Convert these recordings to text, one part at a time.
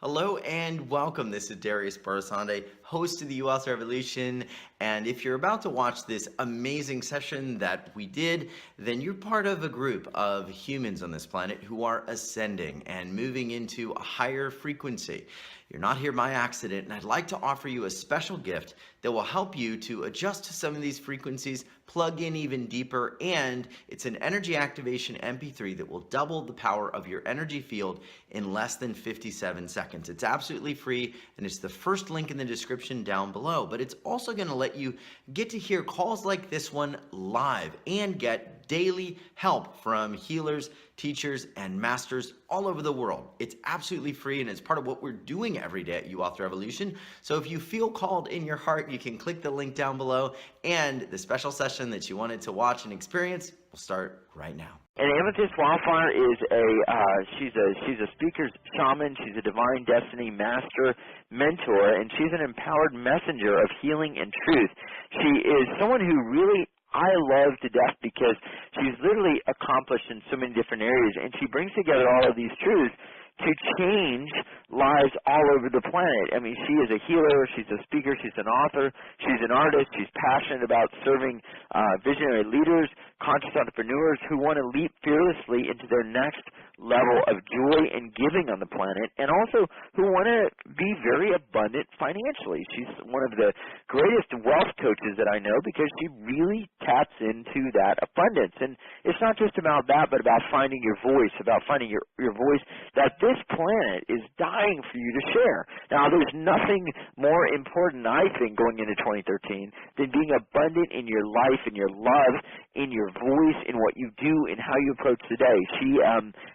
Hello and welcome. This is Darius Barazandeh, host of the U.S. Revolution. And if you're about to watch this amazing session that we did, then you're part of a group of humans on this planet who are ascending and moving into a higher frequency. You're not here by accident, and I'd like to offer you a special gift that will help you to adjust to some of these frequencies, plug in even deeper, and it's an energy activation MP3 that will double the power of your energy field in less than 57 seconds. It's absolutely free, and it's the first link in the description down below, but it's also going to let you get to hear calls like this one live and get daily help from healers, teachers, and masters all over the world. It's absolutely free, and it's part of what we're doing every day at U-Wealth Revolution. So if you feel called in your heart, you can click the link down below, and the special session that you wanted to watch and experience will start right now. And Amethyst Wildfire is she's a speaker's shaman. She's a divine destiny master mentor, and she's an empowered messenger of healing and truth. She is someone who really I love to death because she's literally accomplished in so many different areas, and she brings together all of these truths to change lives all over the planet. I mean, she is a healer, she's a speaker, she's an author, she's an artist, she's passionate about serving visionary leaders, conscious entrepreneurs who want to leap fearlessly into their next level of joy and giving on the planet, and also who want to be very abundant financially. She's one of the greatest wealth coaches that I know because she really taps into that abundance. And it's not just about that, but about finding your voice, about finding your voice that this planet is dying for you to share. Now, there's nothing more important, I think, going into 2013 than being abundant in your life, in your love, in your voice, in what you do, in how you approach the day. She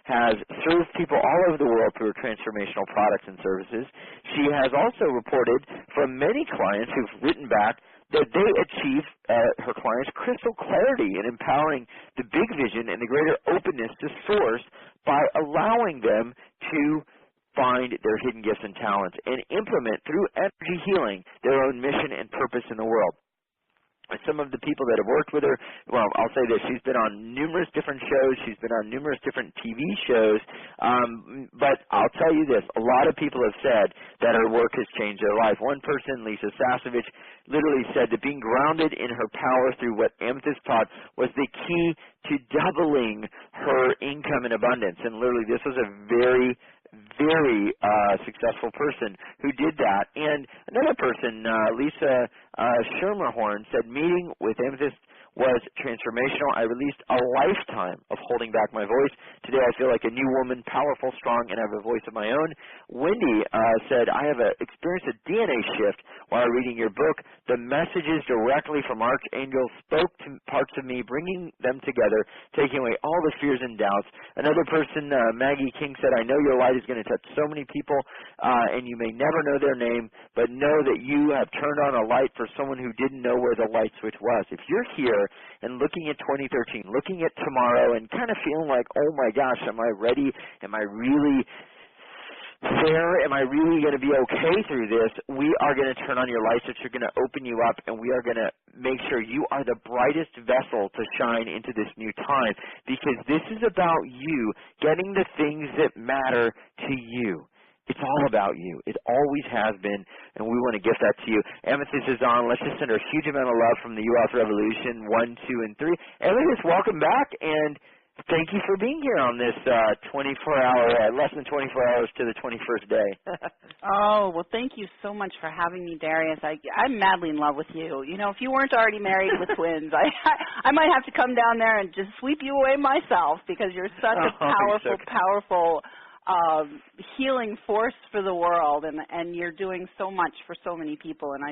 has served people all over the world through her transformational products and services. She has also reported from many clients who've written back that they achieve her clients crystal clarity in empowering the big vision and the greater openness to source by allowing them to find their hidden gifts and talents and implement through energy healing their own mission and purpose in the world. Some of the people that have worked with her, well, I'll say this, she's been on numerous different shows, she's been on numerous different TV shows, but I'll tell you this, a lot of people have said that her work has changed their life. One person, Lisa Sasevich, literally said that being grounded in her power through what Amethyst taught was the key to doubling her income and abundance, and literally this was a very successful person who did that. And another person, Lisa Schermerhorn, said meeting with Amethyst was transformational. I released a lifetime of holding back my voice. Today I feel like a new woman, powerful, strong, and have a voice of my own. Wendy said, I have experienced a DNA shift while reading your book. The messages directly from archangels spoke to parts of me, bringing them together, taking away all the fears and doubts. Another person, Maggie King, said, I know your light is going to touch so many people, and you may never know their name, but know that you have turned on a light for someone who didn't know where the light switch was. If you're here and looking at 2013, looking at tomorrow and kind of feeling like, oh my gosh, am I ready? Am I really there? Am I really going to be okay through this? We are going to turn on your light switch. We're going to open you up, and we are going to make sure you are the brightest vessel to shine into this new time, because this is about you getting the things that matter to you. It's all about you. It always has been, and we want to gift that to you. Amethyst is on. Let's just send her a huge amount of love from the U.S. Revolution 1, 2, and 3. Amethyst, welcome back, and thank you for being here on this 24-hour, less than 24 hours to the 21st day. Oh, well, thank you so much for having me, Darius. I'm madly in love with you. You know, if you weren't already married with twins, I might have to come down there and just sweep you away myself, because you're such a powerful healing force for the world, and you're doing so much for so many people, and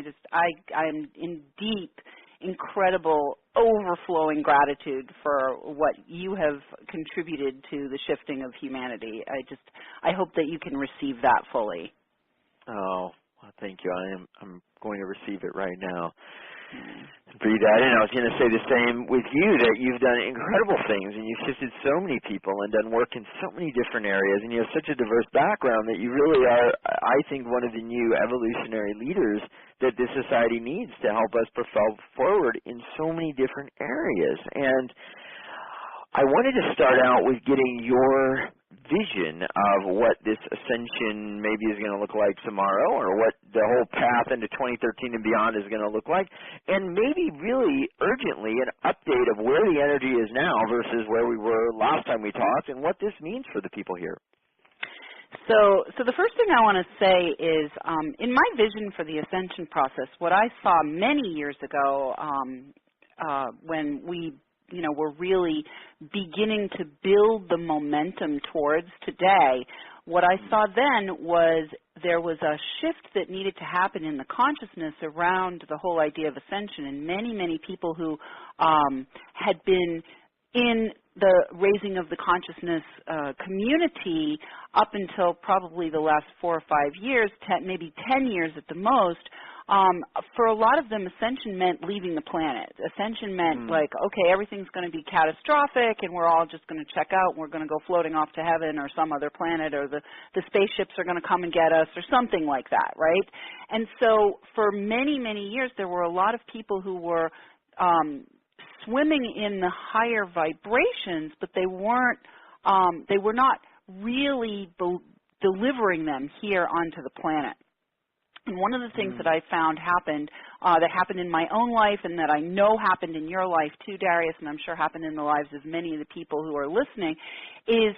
I'm in deep, incredible, overflowing gratitude for what you have contributed to the shifting of humanity. I hope that you can receive that fully. Oh, well, thank you. I'm going to receive it right now. Breathe that in. I was going to say the same with you, that you've done incredible things, and you've shifted so many people and done work in so many different areas, and you have such a diverse background that you really are, I think, one of the new evolutionary leaders that this society needs to help us propel forward in so many different areas. And I wanted to start out with getting your vision of what this ascension maybe is going to look like tomorrow, or what the whole path into 2013 and beyond is going to look like, and maybe really urgently an update of where the energy is now versus where we were last time we talked, and what this means for the people here. So the first thing I want to say is, in my vision for the ascension process, what I saw many years ago when we we're really beginning to build the momentum towards today, what I saw then was there was a shift that needed to happen in the consciousness around the whole idea of ascension, and many people who had been in the raising of the consciousness community up until probably the last 4 or 5 years, maybe 10 years at the most. For a lot of them, ascension meant leaving the planet. Ascension meant like, okay, everything's going to be catastrophic and we're all just going to check out and we're going to go floating off to heaven or some other planet, or the spaceships are going to come and get us or something like that, right? And so for many years, there were a lot of people who were swimming in the higher vibrations, but they were not really delivering them here onto the planet. And one of the things that I found happened, that happened in my own life and that I know happened in your life too, Darius, and I'm sure happened in the lives of many of the people who are listening, is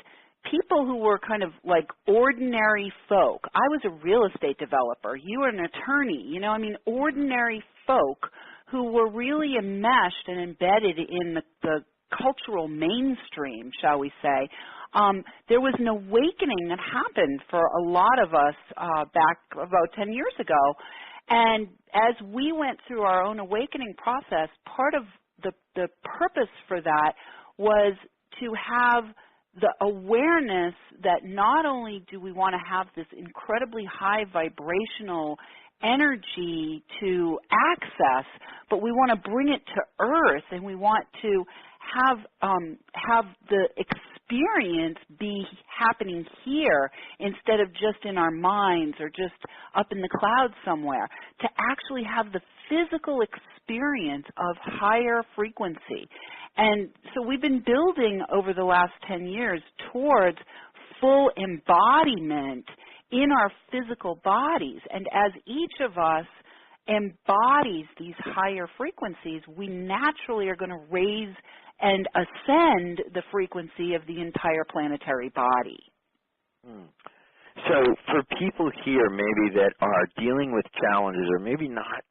people who were kind of like ordinary folk. I was a real estate developer. You were an attorney. Ordinary folk who were really enmeshed and embedded in the cultural mainstream, shall we say. There was an awakening that happened for a lot of us back about 10 years ago. And as we went through our own awakening process, part of the purpose for that was to have the awareness that not only do we want to have this incredibly high vibrational energy to access, but we want to bring it to earth, and we want to have the experience be happening here instead of just in our minds or just up in the clouds somewhere, to actually have the physical experience of higher frequency. And so we've been building over the last 10 years towards full embodiment in our physical bodies. And as each of us embodies these higher frequencies, we naturally are going to raise and ascend the frequency of the entire planetary body. So for people here maybe that are dealing with challenges or maybe not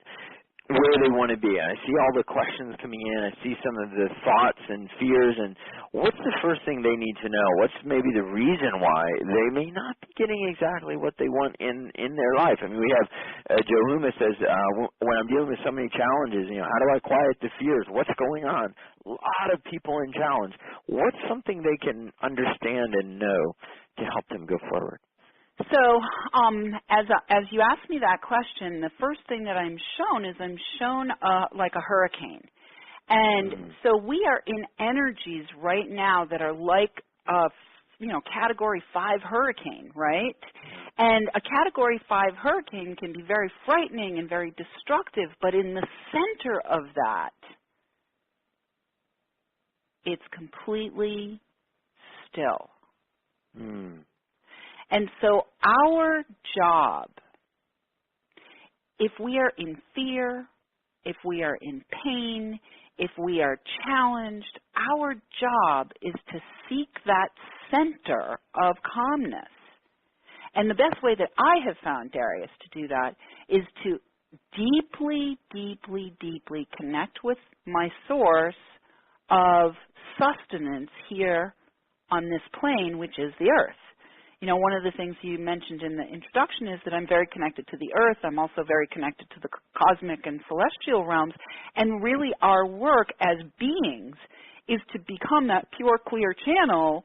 where they want to be, I see all the questions coming in, I see some of the thoughts and fears, and what's the first thing they need to know? What's maybe the reason why they may not be getting exactly what they want in their life? I mean, we have Joe Loomis says, when I'm dealing with so many challenges, how do I quiet the fears? What's going on? A lot of people in challenge. What's something they can understand and know to help them go forward? So as you asked me that question, the first thing that I'm shown like a hurricane. And so we are in energies right now that are like a Category 5 hurricane, right? And a Category 5 hurricane can be very frightening and very destructive, but in the center of that, it's completely still. And so our job, if we are in fear, if we are in pain, if we are challenged, our job is to seek that center of calmness. And the best way that I have found, Darius, to do that is to deeply connect with my source of sustenance here on this plane, which is the earth. One of the things you mentioned in the introduction is that I'm very connected to the earth. I'm also very connected to the cosmic and celestial realms. And really our work as beings is to become that pure, clear channel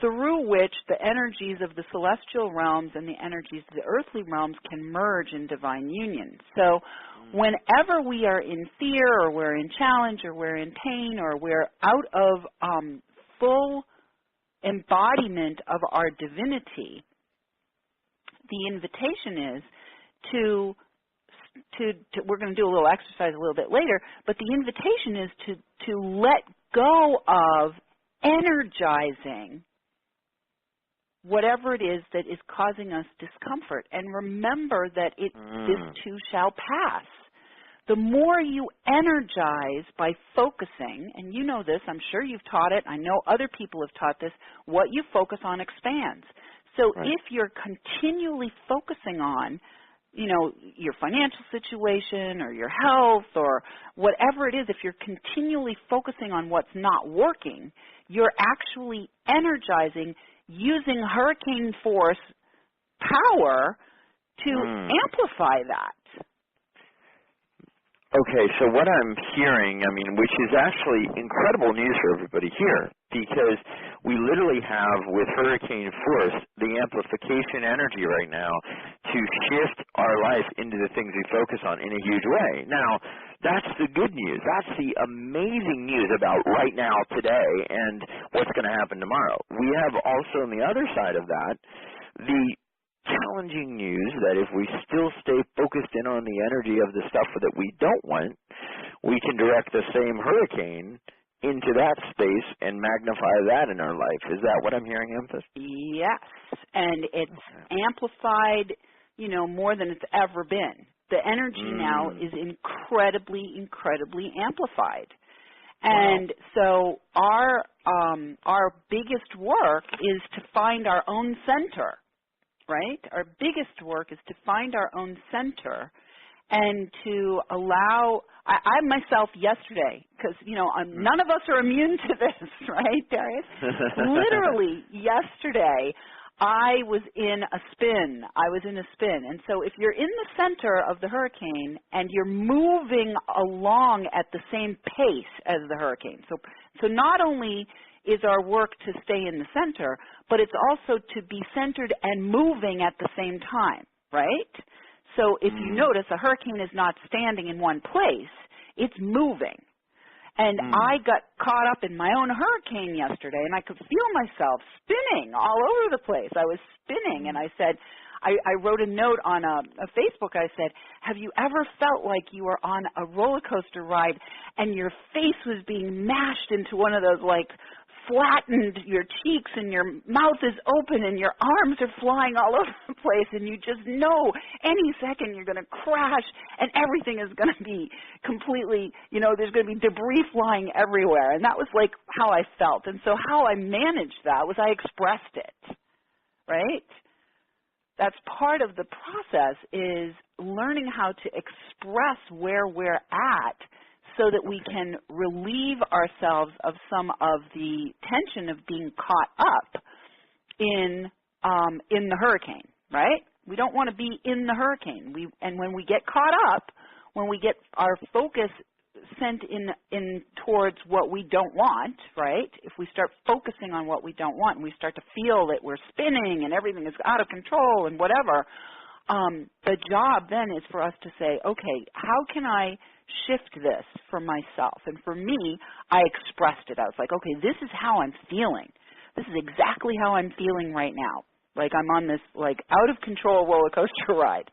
through which the energies of the celestial realms and the energies of the earthly realms can merge in divine union. So whenever we are in fear or we're in challenge or we're in pain or we're out of full embodiment of our divinity, the invitation is to we're going to do a little exercise a little bit later, but the invitation is to let go of energizing whatever it is that is causing us discomfort. And remember that this too shall pass. The more you energize by focusing, and you know this, I'm sure you've taught it, I know other people have taught this, what you focus on expands. So if you're continually focusing on, you know, your financial situation or your health or whatever it is, if you're continually focusing on what's not working, you're actually energizing using hurricane force power to amplify that. Okay, so what I'm hearing, I mean, which is actually incredible news for everybody here, because we literally have, with hurricane force, the amplification energy right now to shift our life into the things we focus on in a huge way. Now, that's the good news. That's the amazing news about right now, today, and what's going to happen tomorrow. We have also on the other side of that, the challenging news that if we still stay focused in on the energy of the stuff that we don't want, we can direct the same hurricane into that space and magnify that in our life. Is that what I'm hearing, Amethyst? Yes, and it's amplified, you know, more than it's ever been. The energy now is incredibly, incredibly amplified. And so our biggest work is to find our own center. Right? Our biggest work is to find our own center and to allow, I myself yesterday, because, you know, none of us are immune to this, right, Darius? Literally yesterday, I was in a spin. And so if you're in the center of the hurricane and you're moving along at the same pace as the hurricane, so not only is our work to stay in the center, but it's also to be centered and moving at the same time, right? So if you notice, a hurricane is not standing in one place, it's moving. And I got caught up in my own hurricane yesterday, and I could feel myself spinning all over the place. I was spinning, and I said, I wrote a note on a Facebook. I said, have you ever felt like you were on a roller coaster ride and your face was being mashed into one of those, like, flattened, your cheeks and your mouth is open and your arms are flying all over the place, and you just know any second you're going to crash and everything is going to be completely, you know, there's going to be debris flying everywhere. And that was like how I felt. And so how I managed that was I expressed it, right? That's part of the process, is learning how to express where we're at so that we can relieve ourselves of some of the tension of being caught up in the hurricane, right? We don't want to be in the hurricane. And when we get caught up, when we get our focus sent in towards what we don't want, right? If we start focusing on what we don't want and we start to feel that we're spinning and everything is out of control and whatever, the job then is for us to say, okay, how can I shift this for myself? And for me, I expressed it. I was like, okay, this is how I'm feeling. This is exactly how I'm feeling right now. Like I'm on this like out of control roller coaster ride.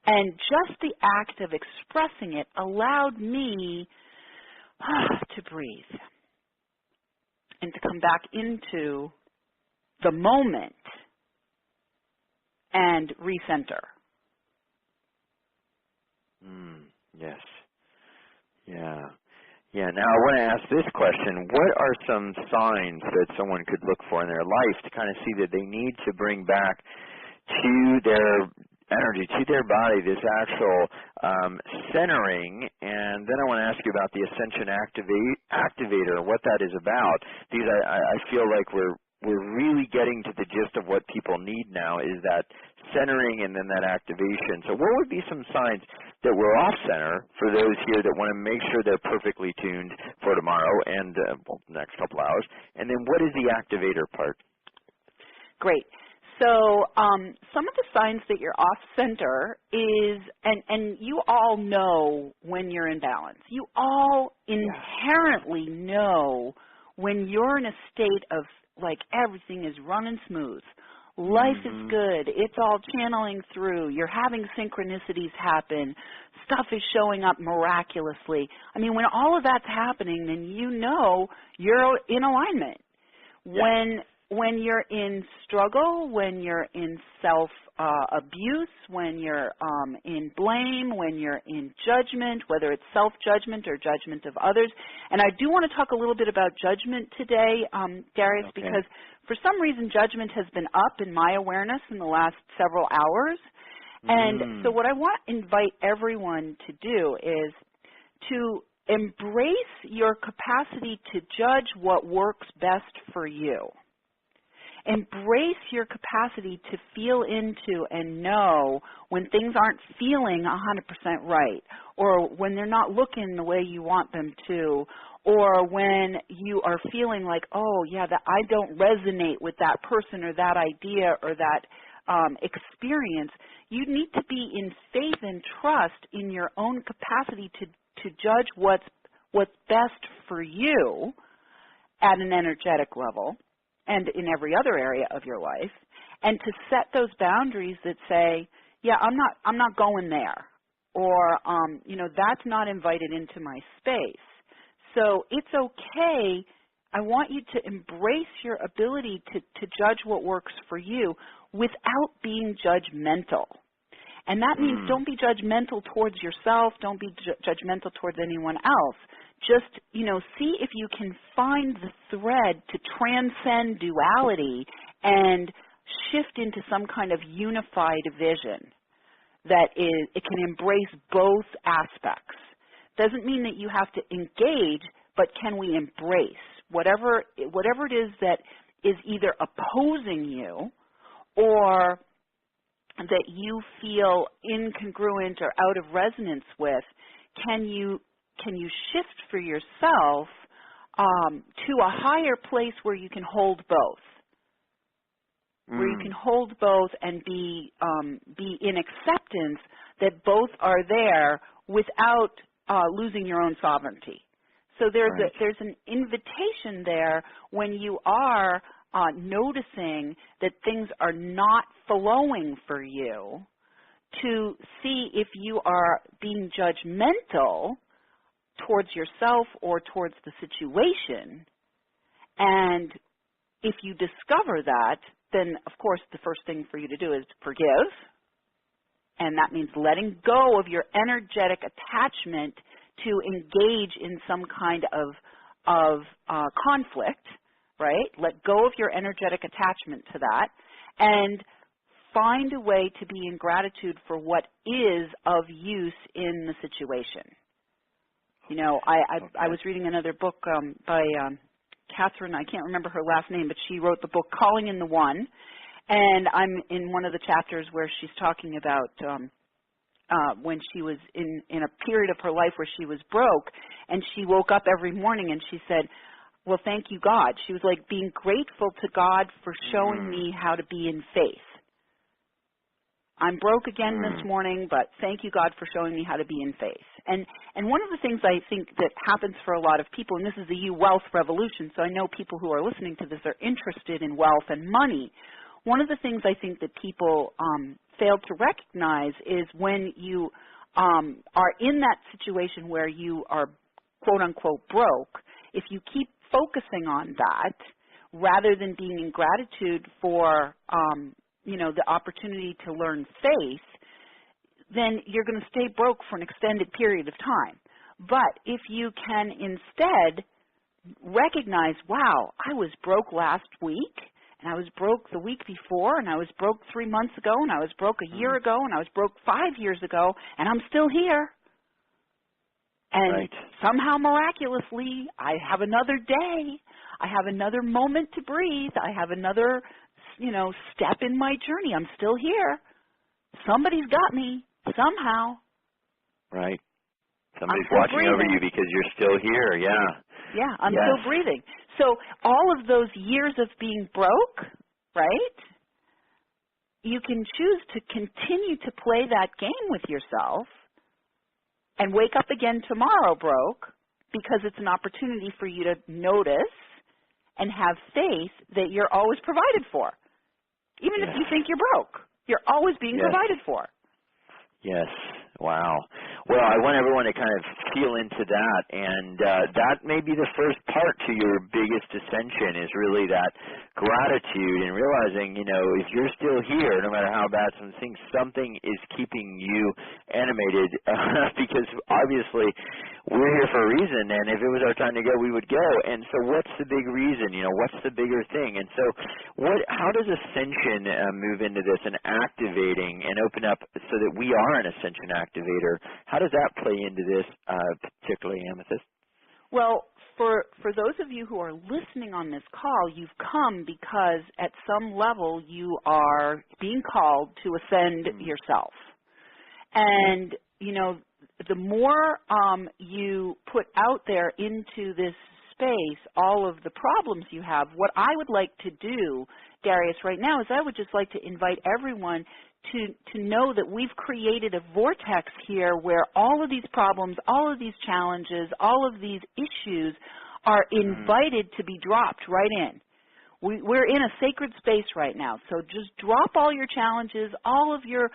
And just the act of expressing it allowed me to breathe and to come back into the moment and recenter. Yes. Yeah. Yeah. Now I want to ask this question. What are some signs that someone could look for in their life to kind of see that they need to bring back to their energy, to their body, this actual centering? And then I want to ask you about the Ascension Activator, what that is about. Because I feel like we're really getting to the gist of what people need now, is that centering and then that activation. So what would be some signs that we're off center for those here that want to make sure they're perfectly tuned for tomorrow and the next couple hours? And then what is the activator part? Great. So some of the signs that you're off center is, and you all know when you're in balance. You all inherently know when you're in a state of like everything is running smooth. Life is good. It's all channeling through. You're having synchronicities happen. Stuff is showing up miraculously. I mean, when all of that's happening, then you know you're in alignment. When you're in struggle, when you're in self-abuse, when you're in blame, when you're in judgment, whether it's self-judgment or judgment of others. And I do want to talk a little bit about judgment today, Darius, because for some reason judgment has been up in my awareness in the last several hours. And so what I want to invite everyone to do is to embrace your capacity to judge what works best for you. Embrace your capacity to feel into and know when things aren't feeling 100% right, or when they're not looking the way you want them to, or when you are feeling like, oh, yeah, that I don't resonate with that person or that idea or that experience. You need to be in faith and trust in your own capacity to judge what's best for you at an energetic level and in every other area of your life, and to set those boundaries that say, yeah, I'm not going there, or that's not invited into my space. So it's okay. I want you to embrace your ability to judge what works for you without being judgmental. And that means don't be judgmental towards yourself. Don't be judgmental towards anyone else. Just, see if you can find the thread to transcend duality and shift into some kind of unified vision that it can embrace both aspects. Doesn't mean that you have to engage, but can we embrace whatever it is that is either opposing you or that you feel incongruent or out of resonance with? Can you shift for yourself to a higher place where you can hold both, where you can hold both and be in acceptance that both are there without losing your own sovereignty. So there's an invitation there when you are noticing that things are not flowing for you, to see if you are being judgmental towards yourself or towards the situation. And if you discover that, then of course the first thing for you to do is to forgive. And that means letting go of your energetic attachment to engage in some kind of conflict, right? Let go of your energetic attachment to that and find a way to be in gratitude for what is of use in the situation. I was reading another book by Catherine, I can't remember her last name, but she wrote the book Calling in the One, and I'm in one of the chapters where she's talking about when she was in a period of her life where she was broke, and she woke up every morning and she said, well, thank you, God. She was like being grateful to God for showing me how to be in faith. I'm broke again this morning, but thank you, God, for showing me how to be in faith. And one of the things I think that happens for a lot of people, and this is the You Wealth Revolution, so I know people who are listening to this are interested in wealth and money. One of the things I think that people fail to recognize is when you are in that situation where you are, quote, unquote, broke, if you keep focusing on that rather than being in gratitude for the opportunity to learn faith, then you're going to stay broke for an extended period of time. But if you can instead recognize, wow, I was broke last week, and I was broke the week before, and I was broke 3 months ago, and I was broke a year ago, and I was broke 5 years ago, and I'm still here. And somehow miraculously, I have another day. I have another moment to breathe. I have another step in my journey. I'm still here. Somebody's got me somehow. Right. Somebody's watching over you because you're still here. Yeah. Yeah, I'm still breathing. So all of those years of being broke, right, you can choose to continue to play that game with yourself and wake up again tomorrow broke, because it's an opportunity for you to notice and have faith that you're always provided for. Even if you think you're broke, you're always being provided for. Yes. Wow. Well, I want everyone to kind of feel into that, and that may be the first part to your biggest ascension is really that gratitude and realizing, you know, if you're still here, no matter how bad something is keeping you animated because obviously we're here for a reason, and if it was our time to go, we would go. And so what's the big reason? You know, what's the bigger thing? And so how does ascension move into this and activating and open up so that we are an ascension activator? How does that play into this particularly, Amethyst? Well, for those of you who are listening on this call, you've come because at some level you are being called to ascend yourself. And, you know, the more you put out there into this space all of the problems you have, what I would like to do, Darius, right now is I would just like to invite everyone to know that we've created a vortex here where all of these problems, all of these challenges, all of these issues are invited to be dropped right in. We're in a sacred space right now, so just drop all your challenges, all of your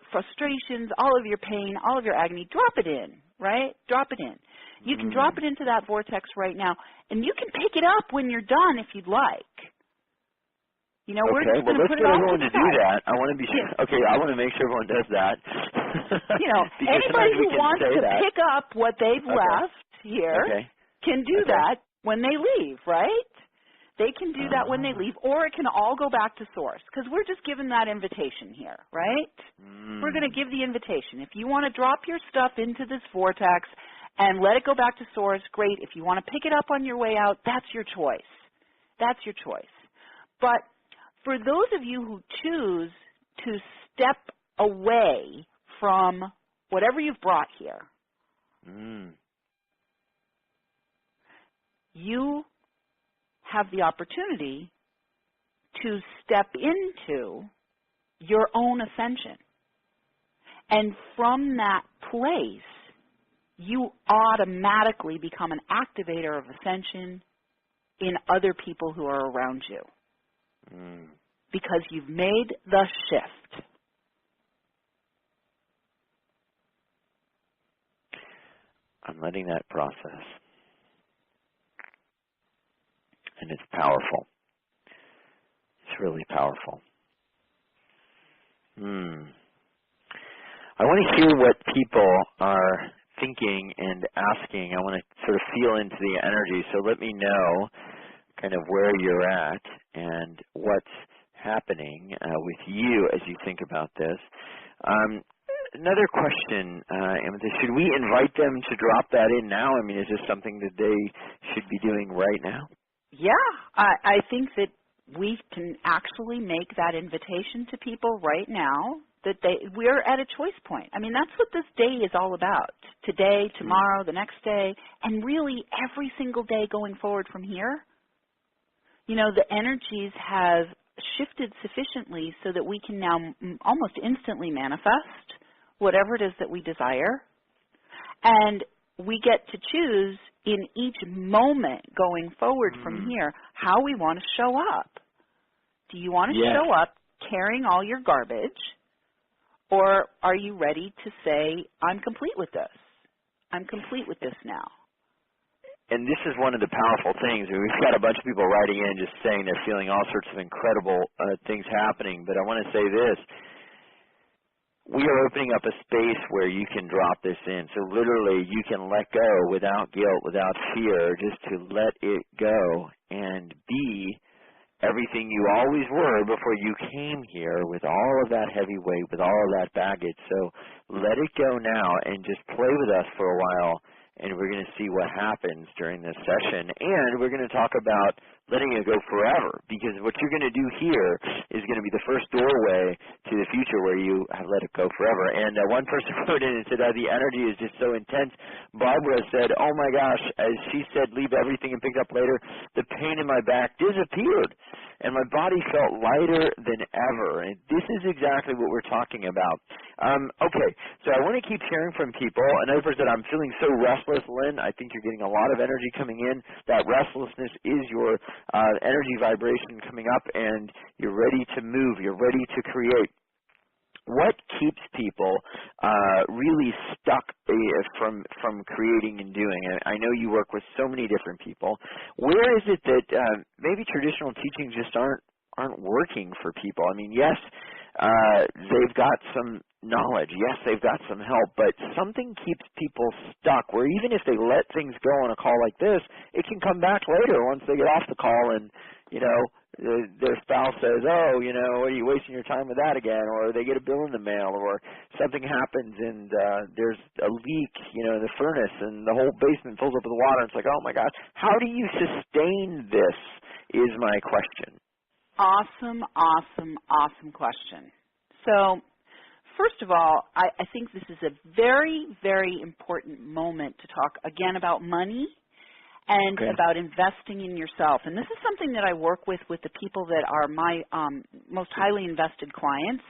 frustrations, all of your pain, all of your agony, drop it in, right? Drop it in. You can drop it into that vortex right now, and you can pick it up when you're done if you'd like. You know, we're just going to put it all everyone to do that. I want to be sure. Okay, I want to make sure everyone does that. You know, anybody who wants to pick up what they've left here can do that when they leave, right? They can do that when they leave, or it can all go back to source, because we're just giving that invitation here, right? We're going to give the invitation. If you want to drop your stuff into this vortex and let it go back to source, great. If you want to pick it up on your way out, that's your choice. That's your choice. But for those of you who choose to step away from whatever you've brought here, you have the opportunity to step into your own ascension. And from that place, you automatically become an activator of ascension in other people who are around you. Because you've made the shift. I'm letting that process. And it's powerful. It's really powerful. I want to hear what people are thinking and asking. I want to sort of feel into the energy. So let me know kind of where you're at and what's happening with you as you think about this. Another question, Amethyst, should we invite them to drop that in now? I mean, is this something that they should be doing right now? Yeah, I think that we can actually make that invitation to people right now, that we're at a choice point. I mean, that's what this day is all about. Today, tomorrow, the next day, and really every single day going forward from here. You know, the energies have shifted sufficiently so that we can now almost instantly manifest whatever it is that we desire. And we get to choose in each moment going forward from here how we want to show up. Do you want to show up carrying all your garbage, or are you ready to say, I'm complete with this? I'm complete with this now. And this is one of the powerful things. We've got a bunch of people writing in just saying they're feeling all sorts of incredible things happening. But I want to say this. We are opening up a space where you can drop this in. So literally you can let go without guilt, without fear, just to let it go and be everything you always were before you came here with all of that heavy weight, with all of that baggage. So let it go now and just play with us for a while. And we're going to see what happens during this session. And we're going to talk about letting it go forever, because what you're going to do here is going to be the first doorway to the future where you have let it go forever. And one person wrote in and said, the energy is just so intense. Barbara said, oh my gosh, as she said, leave everything and pick up later, the pain in my back disappeared. And my body felt lighter than ever. And this is exactly what we're talking about. Okay, so I want to keep hearing from people. Another person said, I'm feeling so restless, Lynn. I think you're getting a lot of energy coming in. That restlessness is your energy vibration coming up, and you're ready to move. You're ready to create. what keeps people really stuck from creating and doing? I know you work with so many different people. Where is it that maybe traditional teachings just aren't working for people? I mean, yes, they've got some knowledge. Yes, they've got some help, but something keeps people stuck where even if they let things go on a call like this, it can come back later once they get off the call and, you know, their spouse says, oh, you know, are you wasting your time with that again? Or they get a bill in the mail, or something happens and there's a leak, you know, in the furnace and the whole basement fills up with water. It's like, oh my gosh, how do you sustain this is my question. Awesome, awesome, awesome question. So, first of all, I think this is a very, very important moment to talk again about money and about investing in yourself. And this is something that I work with the people that are my most highly invested clients.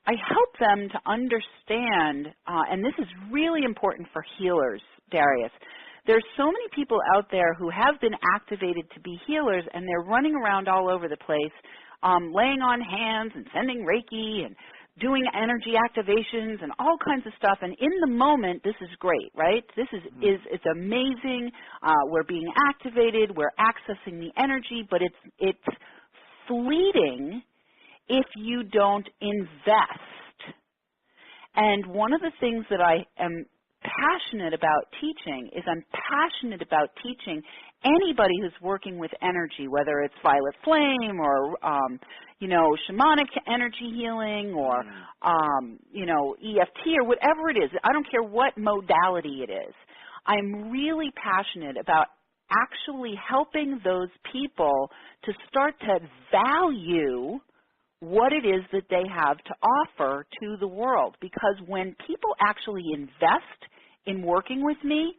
I help them to understand, and this is really important for healers, Darius. There's so many people out there who have been activated to be healers, and they're running around all over the place, laying on hands and sending Reiki and doing energy activations and all kinds of stuff. And in the moment, this is great, right? This is it's amazing. We're being activated. We're accessing the energy, but it's fleeting if you don't invest. And one of the things that I am passionate about teaching is I'm passionate about teaching anybody who's working with energy, whether it's violet flame or, you know, shamanic energy healing or, you know, EFT or whatever it is. I don't care what modality it is. I'm really passionate about actually helping those people to start to value what it is that they have to offer to the world. Because when people actually invest in working with me,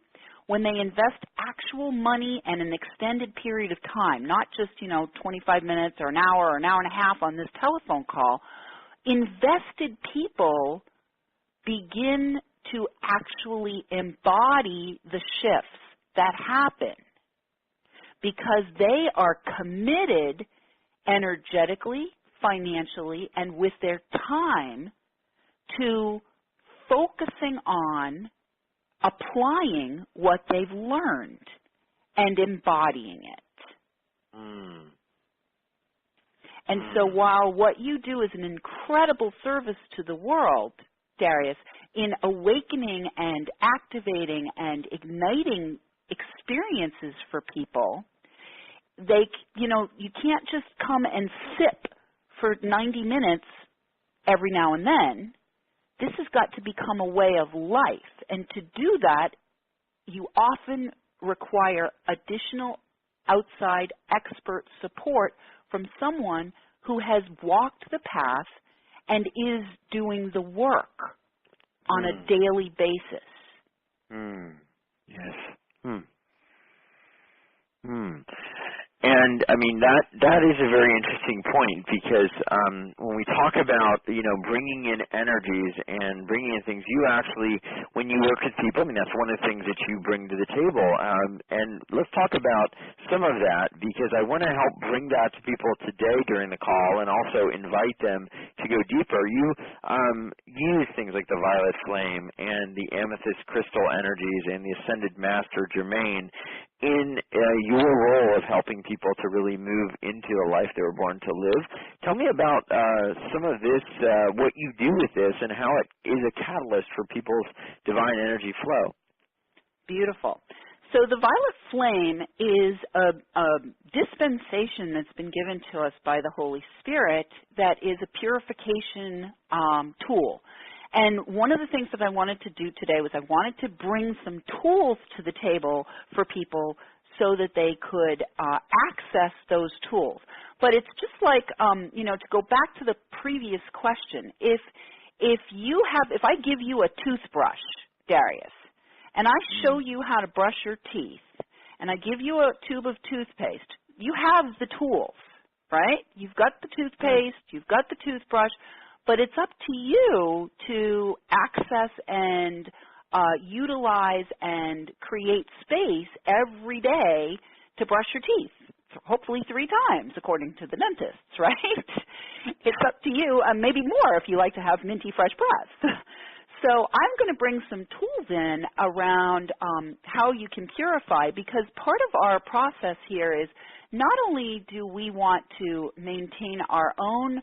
when they invest actual money and an extended period of time, not just, you know, 25 minutes or an hour and a half on this telephone call, invested people begin to actually embody the shifts that happen because they are committed energetically, financially, and with their time to focusing on applying what they've learned and embodying it. And so while what you do is an incredible service to the world, Darius, in awakening and activating and igniting experiences for people, they, you know, you can't just come and sip for 90 minutes every now and then. This has got to become a way of life. And to do that, you often require additional outside expert support from someone who has walked the path and is doing the work on a daily basis. Yes. And I mean that is a very interesting point because when we talk about, you know, bringing in energies and bringing in things, you actually, when you work with people, I mean that's one of the things that you bring to the table. And let's talk about some of that because I want to help bring that to people today during the call and also invite them to go deeper. You use things like the violet flame and the amethyst crystal energies and the ascended master Germain in your role of helping people to really move into a life they were born to live. Tell me about some of this, what you do with this, and how it is a catalyst for people's divine energy flow. Beautiful. So the violet flame is a dispensation that's been given to us by the Holy Spirit that is a purification tool. And one of the things that I wanted to do today was I wanted to bring some tools to the table for people so that they could access those tools. But it's just like, you know, to go back to the previous question, if I give you a toothbrush, Darius, and I show you how to brush your teeth, and I give you a tube of toothpaste, you have the tools, right? You've got the toothpaste, you've got the toothbrush, but it's up to you to access and utilize and create space every day to brush your teeth, hopefully 3 times, according to the dentists, right? It's up to you, maybe more if you like to have minty fresh breath. So I'm going to bring some tools in around how you can purify, because part of our process here is not only do we want to maintain our own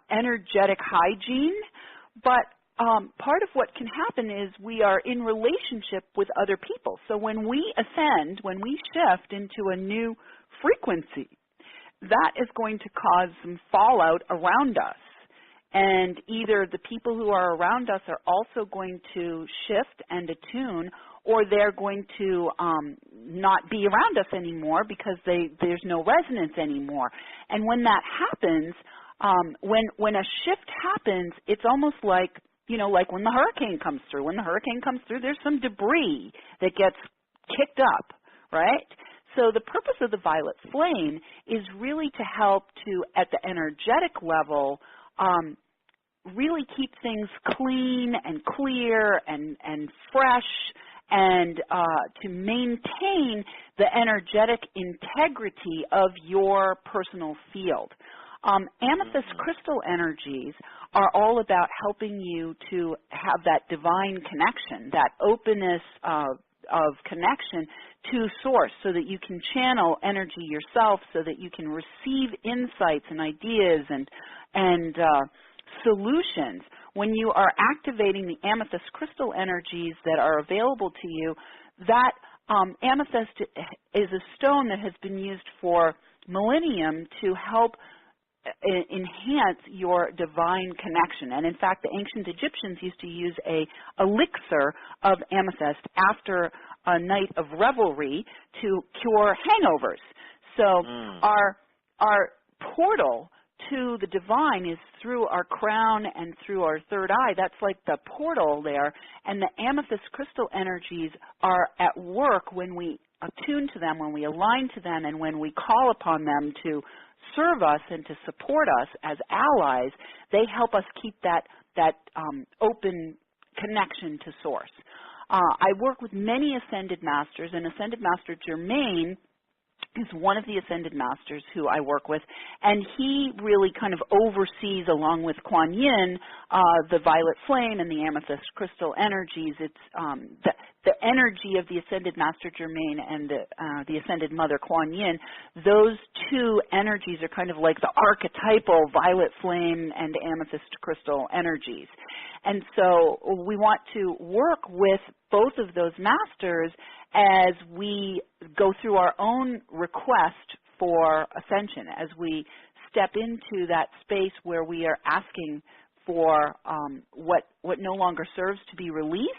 energetic hygiene, but part of what can happen is we are in relationship with other people. So when we ascend, when we shift into a new frequency, that is going to cause some fallout around us. And either the people who are around us are also going to shift and attune, or they're going to not be around us anymore because there's no resonance anymore. And when that happens, when a shift happens, it's almost like, like when the hurricane comes through. When the hurricane comes through, there's some debris that gets kicked up, right? So the purpose of the violet flame is really to help to, at the energetic level, really keep things clean and clear and fresh, and to maintain the energetic integrity of your personal field. Amethyst crystal energies are all about helping you to have that divine connection, that openness of connection to source, so that you can channel energy yourself, so that you can receive insights and ideas and solutions. When you are activating the amethyst crystal energies that are available to you, that amethyst is a stone that has been used for millennium to help enhance your divine connection. And in fact, the ancient Egyptians used to use a elixir of amethyst after a night of revelry to cure hangovers. So our portal to the divine is through our crown and through our third eye. That's like the portal there. And the amethyst crystal energies are at work when we attune to them, when we align to them, and when we call upon them to serve us and to support us as allies. They help us keep that open connection to source. I work with many Ascended Masters, and Ascended Master Germain is one of the Ascended Masters who I work with, and he really kind of oversees, along with Kuan Yin, the violet flame and the amethyst crystal energies. It's the energy of the Ascended Master Germain and the Ascended Mother Kuan Yin. Those two energies are kind of like the archetypal violet flame and amethyst crystal energies. And so we want to work with both of those masters as we go through our own request for ascension, as we step into that space where we are asking for what no longer serves to be released.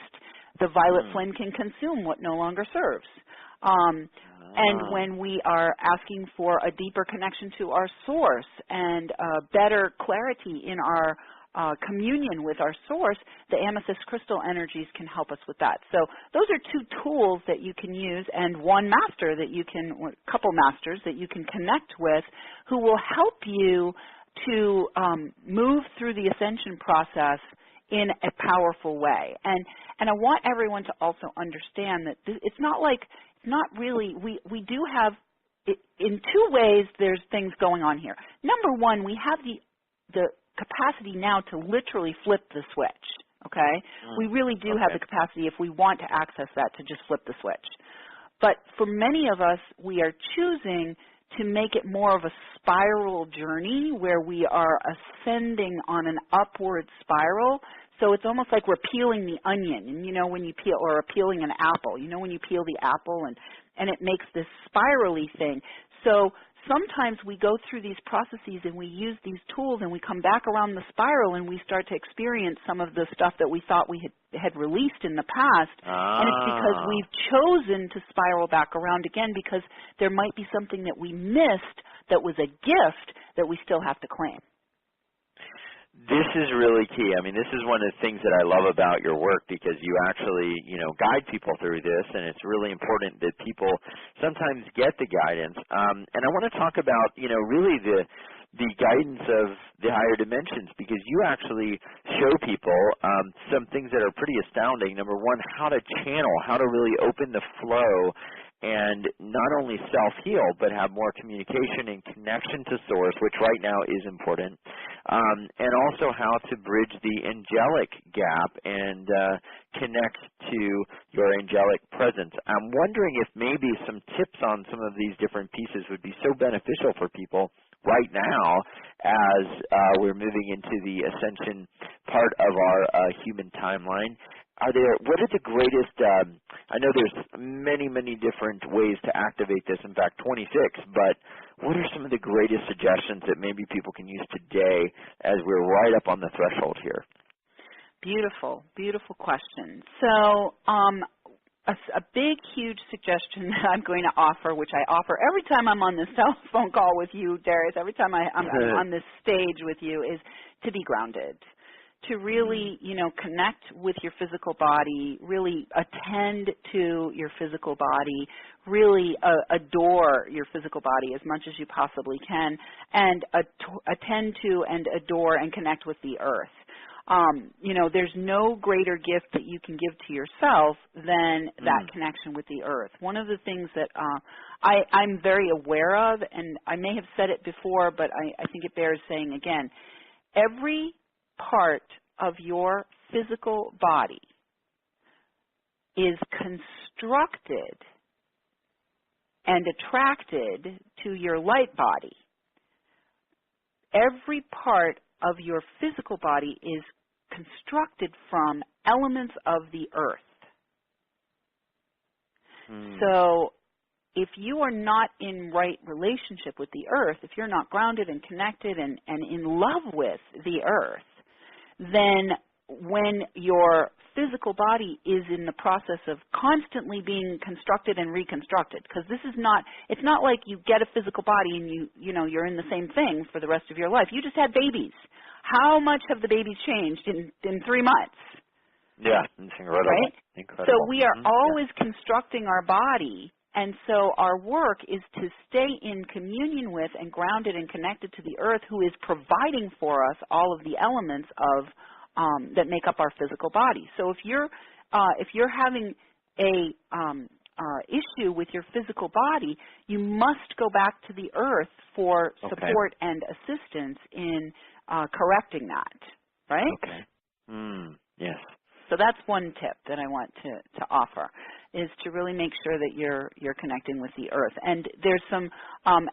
The violet flame can consume what no longer serves. And when we are asking for a deeper connection to our source and better clarity in our communion with our source, the amethyst crystal energies can help us with that. So those are two tools that you can use, and one master that you can, or a couple masters that you can connect with, who will help you to move through the ascension process in a powerful way. And I want everyone to also understand that it's not like, not really, we do have, in two ways there's things going on here. Number one, we have the capacity now to literally flip the switch, okay? We really do have the capacity, if we want to access that, to just flip the switch. But for many of us, we are choosing to make it more of a spiral journey where we are ascending on an upward spiral. So it's almost like we're peeling the onion, and when you peel, or peeling an apple, when you peel the apple and it makes this spirally thing. So sometimes we go through these processes and we use these tools and we come back around the spiral and we start to experience some of the stuff that we thought we had released in the past. And it's because we've chosen to spiral back around again, because there might be something that we missed that was a gift that we still have to claim. This is really key. I mean, this is one of the things that I love about your work, because you actually, guide people through this, and it's really important that people sometimes get the guidance. And I want to talk about, really the guidance of the higher dimensions, because you actually show people some things that are pretty astounding. Number one, how to channel, how to really open the flow and not only self-heal, but have more communication and connection to Source, which right now is important, and also how to bridge the angelic gap and connect to your angelic presence. I'm wondering if maybe some tips on some of these different pieces would be so beneficial for people right now as we're moving into the ascension part of our human timeline. What are the greatest, I know there's many, many different ways to activate this, in fact 26, but what are some of the greatest suggestions that maybe people can use today as we're right up on the threshold here? Beautiful, beautiful question. So a big, huge suggestion that I'm going to offer, which I offer every time I'm on this telephone call with you, Darius, every time I'm on this stage with you, is to be grounded, to really, connect with your physical body, really attend to your physical body, really adore your physical body as much as you possibly can, and attend to and adore and connect with the earth. There's no greater gift that you can give to yourself than that connection with the earth. One of the things that I'm very aware of, and I may have said it before, but I think it bears saying again, every part of your physical body is constructed and attracted to your light body. Every part of your physical body is constructed from elements of the earth. So if you are not in right relationship with the earth, if you're not grounded and connected and in love with the earth, then when your physical body is in the process of constantly being constructed and reconstructed, because it's not like you get a physical body and you're in the same thing for the rest of your life. You just had babies. How much have the babies changed in 3 months? Yeah, it's incredible. Right? Incredible. So we are always constructing our body, and so our work is to stay in communion with and grounded and connected to the earth, who is providing for us all of the elements of that make up our physical body. So if you're having a issue with your physical body, you must go back to the earth for support and assistance in correcting that, right? Okay. Yes. So that's one tip that I want to offer, is to really make sure that you're connecting with the earth. And there's some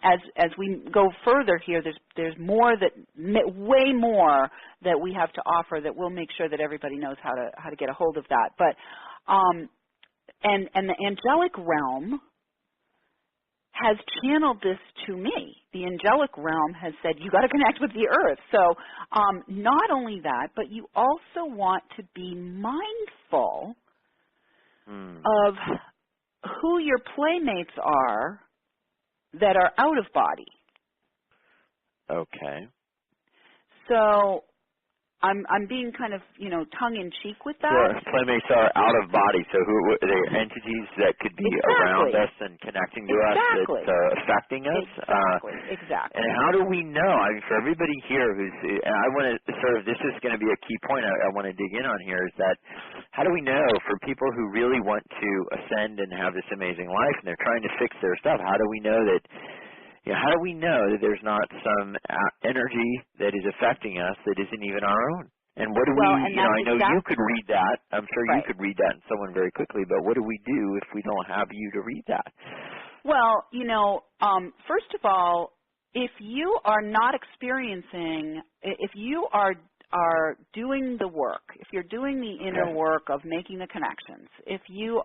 as we go further here, there's more way more that we have to offer that we'll make sure that everybody knows how to get a hold of that. But and the angelic realm has channeled this to me. The angelic realm has said, you got to connect with the earth. So not only that, but you also want to be mindful of who your playmates are that are out of body. Okay. So I'm being kind of, tongue-in-cheek with that. Sure. Playmates are out of body, so they're entities that could be around us and connecting to us that's affecting us. Exactly. And how do we know? I mean, for everybody here and I want to this is going to be a key point I want to dig in on here, is that how do we know, for people who really want to ascend and have this amazing life and they're trying to fix their stuff, how do we know that how do we know that there's not some energy that is affecting us that isn't even our own? And what do I know you could read that. I'm sure you could read that in someone very quickly, but what do we do if we don't have you to read that? Well, first of all, if you are not experiencing, if you are doing the work, if you're doing the inner work of making the connections, if you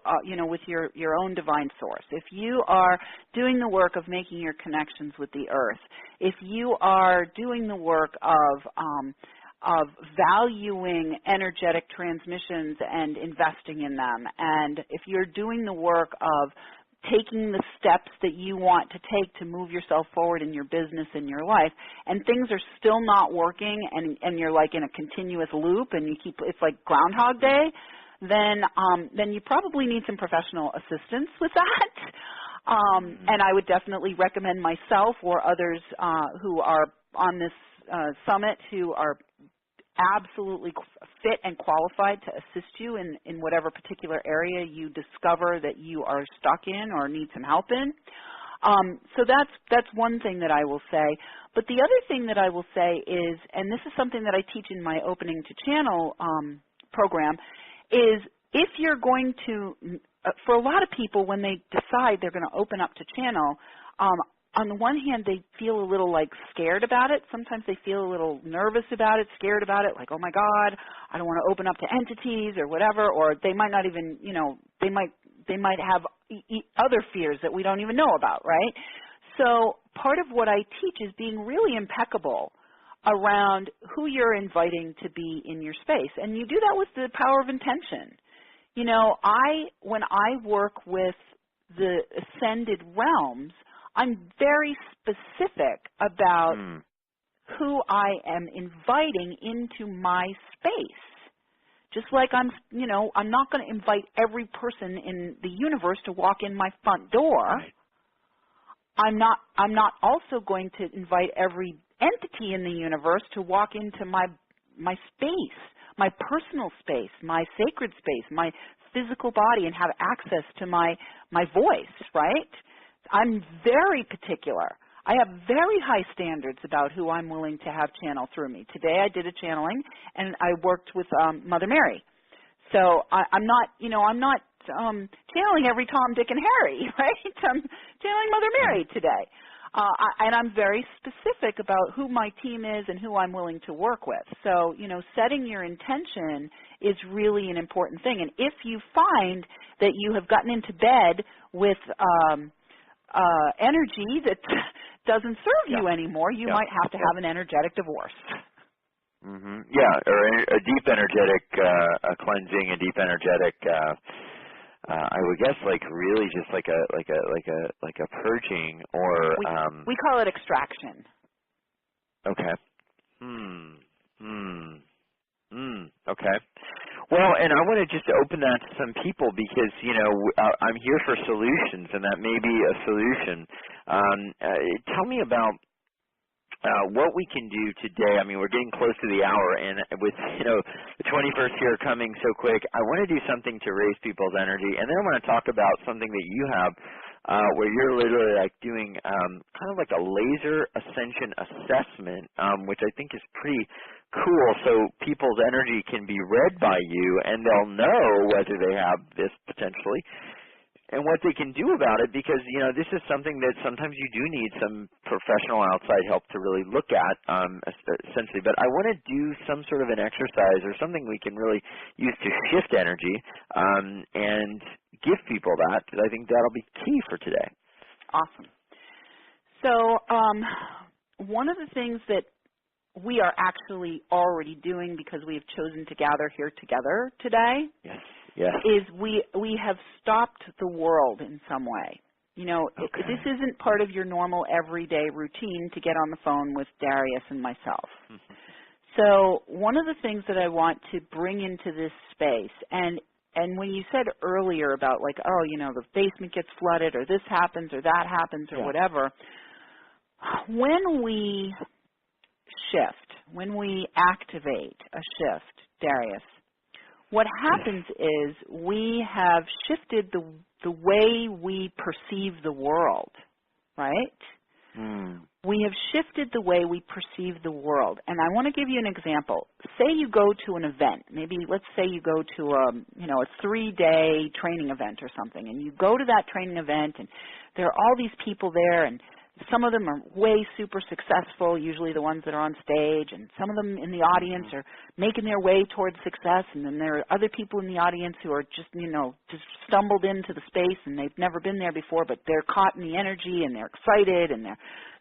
with your own divine source, if you are doing the work of making your connections with the earth, if you are doing the work of valuing energetic transmissions and investing in them, and if you're doing the work of taking the steps that you want to take to move yourself forward in your business and your life, and things are still not working, and you're like in a continuous loop, and it's like Groundhog Day, then you probably need some professional assistance with that. And I would definitely recommend myself or others who are on this summit who are absolutely fit and qualified to assist you in whatever particular area you discover that you are stuck in or need some help in. So that's one thing that I will say. But the other thing that I will say is, and this is something that I teach in my Opening to Channel program, is if you're going to, for a lot of people when they decide they're going to open up to channel, on the one hand they feel a little like scared about it. Sometimes they feel a little nervous about it, scared about it, like, oh my God, I don't want to open up to entities or whatever, or they might not even, they might have other fears that we don't even know about, right? So part of what I teach is being really impeccable around who you're inviting to be in your space. And you do that with the power of intention. When I work with the ascended realms, I'm very specific about who I am inviting into my space. Just like I'm not going to invite every person in the universe to walk in my front door. Right. I'm not also going to invite every entity in the universe to walk into my space, my personal space, my sacred space, my physical body, and have access to my voice, right? I'm very particular. I have very high standards about who I'm willing to have channel through me. Today I did a channeling, and I worked with Mother Mary. So I'm not channeling every Tom, Dick, and Harry, right? I'm channeling Mother Mary today. And I'm very specific about who my team is and who I'm willing to work with. So, setting your intention is really an important thing. And if you find that you have gotten into bed with energy that doesn't serve you anymore, you might have to have an energetic divorce. Mm-hmm. Yeah, or a deep energetic cleansing, a deep energetic. I would guess really just like a purging, or we call it extraction. Okay. Okay. Well, and I want to just open that to some people because, I'm here for solutions, and that may be a solution. Tell me about what we can do today. I mean, we're getting close to the hour, and with, the 21st year coming so quick, I want to do something to raise people's energy, and then I want to talk about something that you have where you're literally like doing kind of like a laser ascension assessment, which I think is pretty cool, so people's energy can be read by you, and they'll know whether they have this potentially and what they can do about it, because, this is something that sometimes you do need some professional outside help to really look at, essentially. But I want to do some sort of an exercise or something we can really use to shift energy and give people that, because I think that'll be key for today. Awesome. So one of the things that we are actually already doing, because we have chosen to gather here together today, is we have stopped the world in some way. This isn't part of your normal everyday routine to get on the phone with Darius and myself. So one of the things that I want to bring into this space, and when you said earlier about like, the basement gets flooded, or this happens or that happens or whatever, when we shift, when we activate a shift, Darius, what happens is we have shifted the way we perceive the world, right? We have shifted the way we perceive the world. And I want to give you an example. Say you go to an event. Maybe let's say you go to a 3-day training event or something, and you go to that training event, and there are all these people there, and some of them are way super successful, usually the ones that are on stage, and some of them in the audience are making their way towards success, and then there are other people in the audience who are just stumbled into the space, and they've never been there before, but they're caught in the energy, and they're excited, and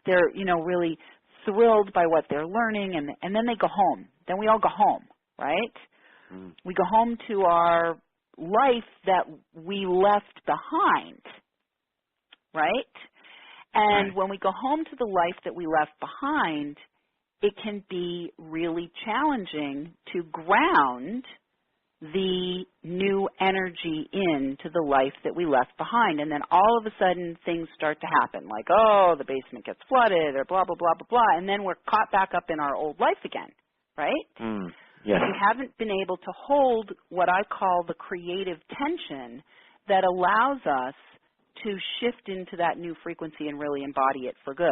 they're really thrilled by what they're learning, and then they go home. Then we all go home, right? We go home to our life that we left behind, right? And when we go home to the life that we left behind, it can be really challenging to ground the new energy into the life that we left behind. And then all of a sudden things start to happen, like, the basement gets flooded or blah, blah, blah, blah, blah. And then we're caught back up in our old life again, right? Yes. We haven't been able to hold what I call the creative tension that allows us to shift into that new frequency and really embody it for good.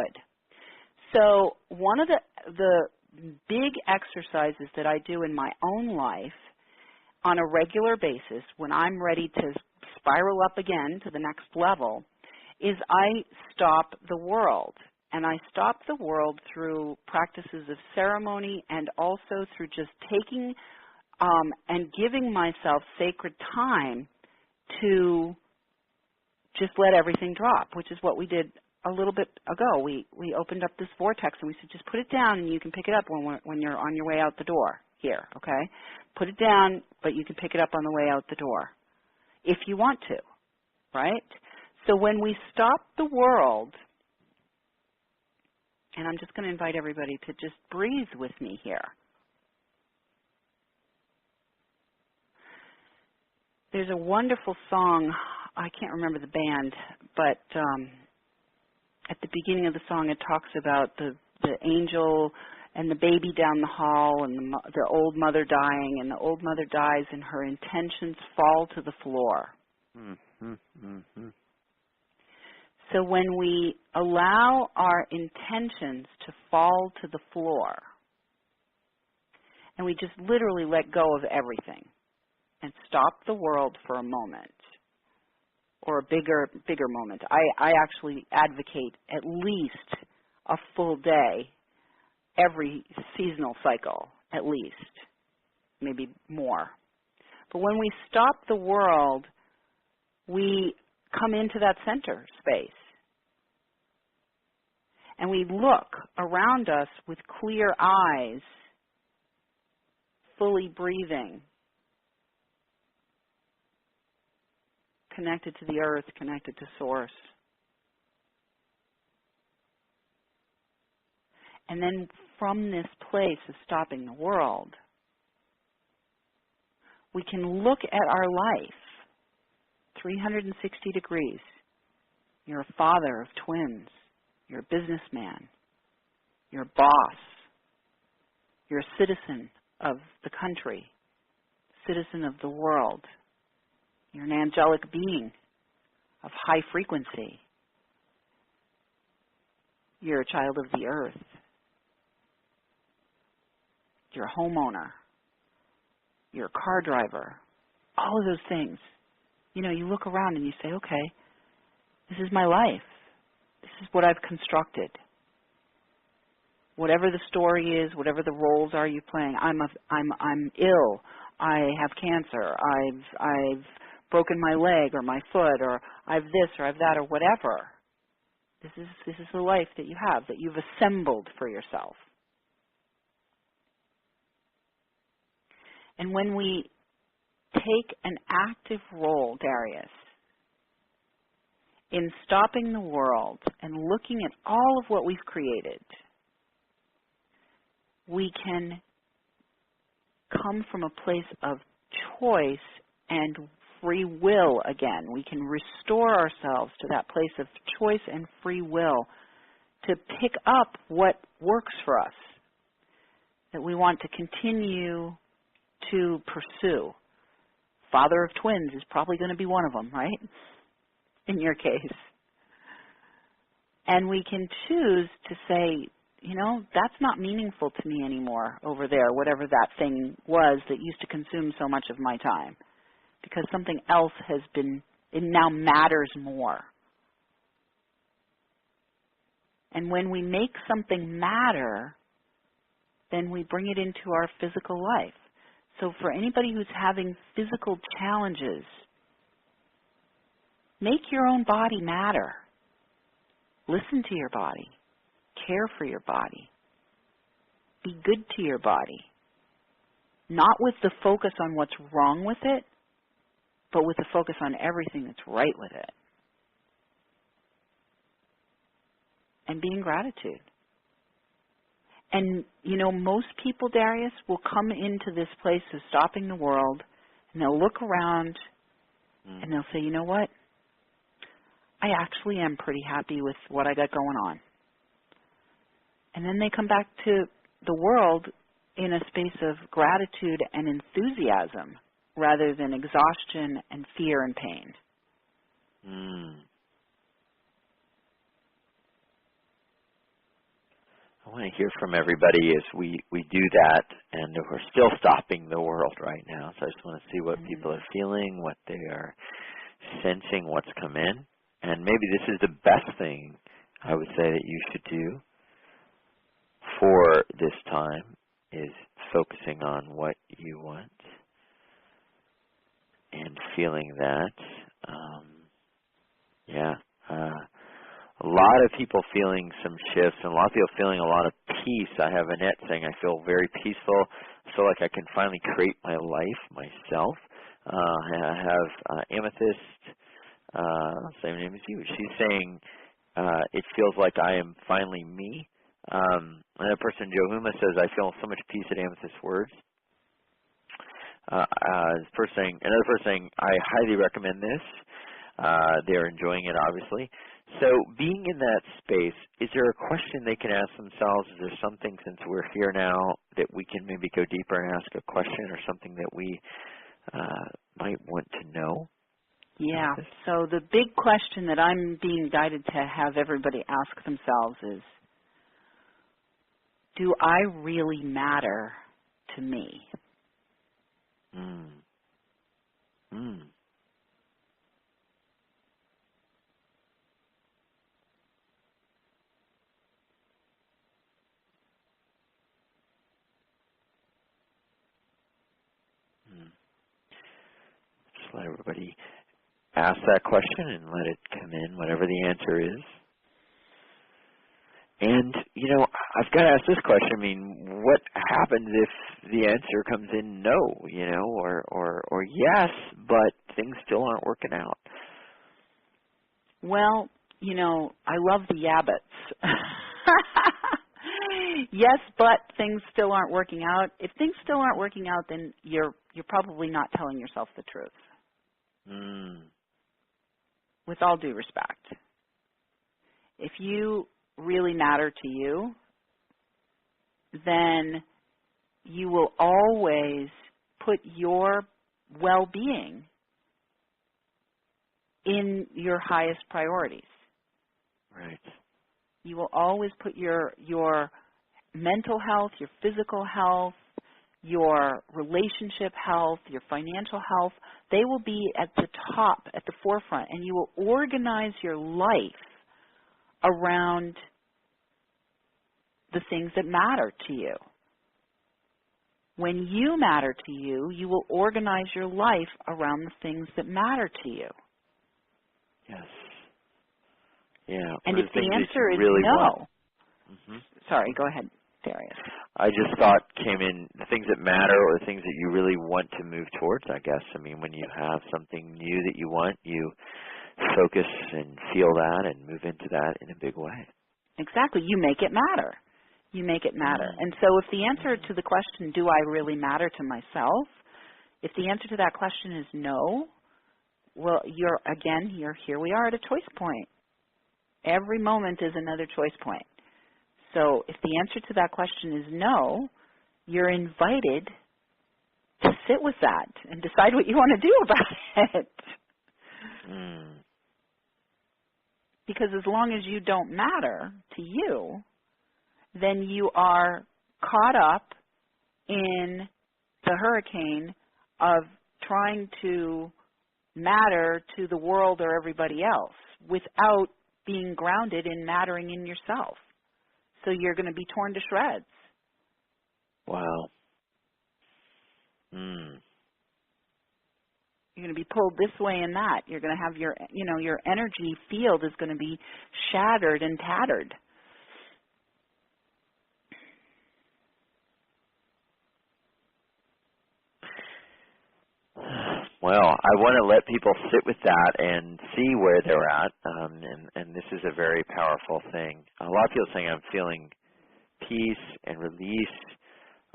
So one of the big exercises that I do in my own life on a regular basis when I'm ready to spiral up again to the next level is I stop the world. And I stop the world through practices of ceremony and also through just taking and giving myself sacred time to just let everything drop, which is what we did a little bit ago. We opened up this vortex and we said, just put it down and you can pick it up when you're on your way out the door here, okay? Put it down, but you can pick it up on the way out the door if you want to, right? So when we stop the world, and I'm just going to invite everybody to just breathe with me here. There's a wonderful song, I can't remember the band, but at the beginning of the song it talks about the angel and the baby down the hall and the old mother dying, and the old mother dies and her intentions fall to the floor. Mm-hmm. Mm-hmm. So when we allow our intentions to fall to the floor, and we just literally let go of everything and stop the world for a moment, or a bigger moment. I actually advocate at least a full day every seasonal cycle, at least, maybe more. But when we stop the world, we come into that center space. And we look around us with clear eyes, fully breathing, connected to the earth, connected to source. And then from this place of stopping the world, we can look at our life 360 degrees. You're a father of twins. You're a businessman. You're a boss. You're a citizen of the country, citizen of the world. You're an angelic being of high frequency. You're a child of the earth. You're a homeowner. You're a car driver. All of those things. You know, you look around and you say, okay, this is my life. This is what I've constructed. Whatever the story is, whatever the roles are you're playing, I'm ill. I have cancer. I've broken my leg or my foot, or I've this or I've that or whatever. This is the life that you have, that you've assembled for yourself. And when we take an active role, Darius, in stopping the world and looking at all of what we've created, we can come from a place of choice and free will again. We can restore ourselves to that place of choice and free will to pick up what works for us, that we want to continue to pursue. Father of twins is probably going to be one of them, right? In your case. And we can choose to say, you know, that's not meaningful to me anymore over there, whatever that thing was that used to consume so much of my time, because something else has been, it now matters more. And when we make something matter, then we bring it into our physical life. So for anybody who's having physical challenges, make your own body matter. Listen to your body. Care for your body. Be good to your body. Not with the focus on what's wrong with it, but with the focus on everything that's right with it. And be in gratitude. And, you know, most people, Darius, will come into this place of stopping the world, and they'll look around, and they'll say, you know what? I actually am pretty happy with what I got going on. And then they come back to the world, in a space of gratitude and enthusiasm rather than exhaustion and fear and pain. I want to hear from everybody as we do that, and we're still stopping the world right now, so I just want to see what people are feeling, what they are sensing, what's come in, and maybe this is the best thing I would say that you should do for this time is focusing on what you want and feeling that. A lot of people feeling some shifts, and a lot of people feeling a lot of peace. I have Annette saying, I feel very peaceful. I feel like I can finally create my life myself. I have Amethyst, same name as you. She's saying, it feels like I am finally me. Another person, Johuma, says, I feel so much peace at Amethyst's words. Another person saying, I highly recommend this. They're enjoying it, obviously. So being in that space, is there a question they can ask themselves? Is there something, since we're here now, that we can maybe go deeper and ask a question or something that we might want to know? Yeah, so the big question that I'm being guided to have everybody ask themselves is, do I really matter to me? Just let everybody ask that question and let it come in, whatever the answer is. And, you know, I've got to ask this question. I mean, what happens if the answer comes in no, you know, or yes, but things still aren't working out? Well, you know, I love the Yabbits. Yes, but things still aren't working out. If things still aren't working out, then you're probably not telling yourself the truth. With all due respect. If you really matter to you, then you will always put your well-being in your highest priorities. Right. You will always put your mental health, your physical health, your relationship health, your financial health, they will be at the top, at the forefront, and you will organize your life around the things that matter to you. When you matter to you, you will organize your life around the things that matter to you. Yes. Yeah. And if the answer is really no, sorry, go ahead, Darius. I just thought came in the things that matter or the things that you really want to move towards, I guess. I mean, when you have something new that you want, you focus and feel that and move into that in a big way. Exactly. You make it matter. You make it matter. And so if the answer to the question, do I really matter to myself, if the answer to that question is no, well, here we are at a choice point. Every moment is another choice point. So if the answer to that question is no, you're invited to sit with that and decide what you want to do about it. Because as long as you don't matter to you, then you are caught up in the hurricane of trying to matter to the world or everybody else without being grounded in mattering in yourself. So you're going to be torn to shreds. Wow. You're going to be pulled this way and that. You're going to have your energy field is going to be shattered and tattered. Well, I want to let people sit with that and see where they're at, and this is a very powerful thing. A lot of people saying I'm feeling peace and release.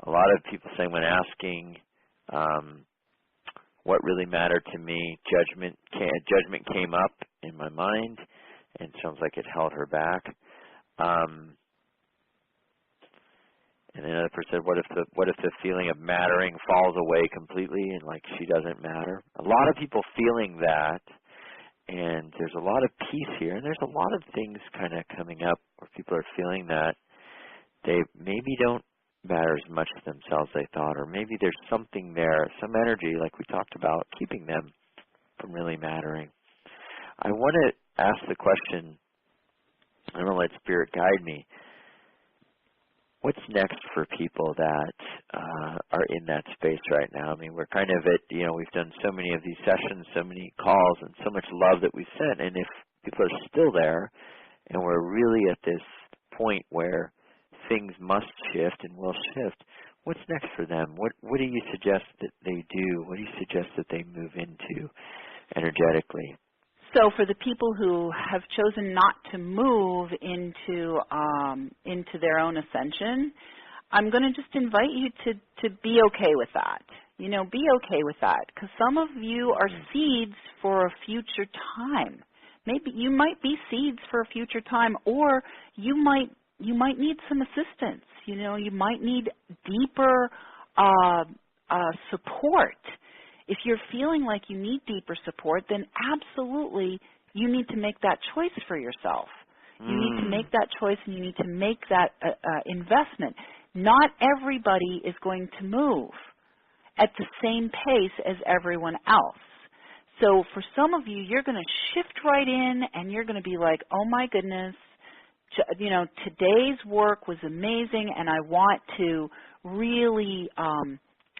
A lot of people saying when asking what really mattered to me, judgment came up in my mind, and it sounds like it held her back. And another person said, what if the feeling of mattering falls away completely and like she doesn't matter? A lot of people feeling that, and there's a lot of peace here, and there's a lot of things kind of coming up where people are feeling that they maybe don't matter as much to themselves as they thought, or maybe there's something there, some energy like we talked about, keeping them from really mattering. I want to ask the question, I'm going to let Spirit guide me. What's next for people that are in that space right now? I mean, we're kind of at, we've done so many of these sessions, so many calls, and so much love that we've sent. And if people are still there and we're really at this point where things must shift and will shift, what's next for them? What do you suggest that they do? What do you suggest that they move into energetically? So for the people who have chosen not to move into their own ascension, I'm going to just invite you to be okay with that. Be okay with that, because some of you are seeds for a future time. Maybe you might be seeds for a future time, or you might need some assistance. You might need deeper support. If you're feeling like you need deeper support, then absolutely you need to make that choice for yourself. You need to make that choice, and you need to make that investment. Not everybody is going to move at the same pace as everyone else. So for some of you, you're going to shift right in, and you're going to be like, oh my goodness, today's work was amazing, and I want to really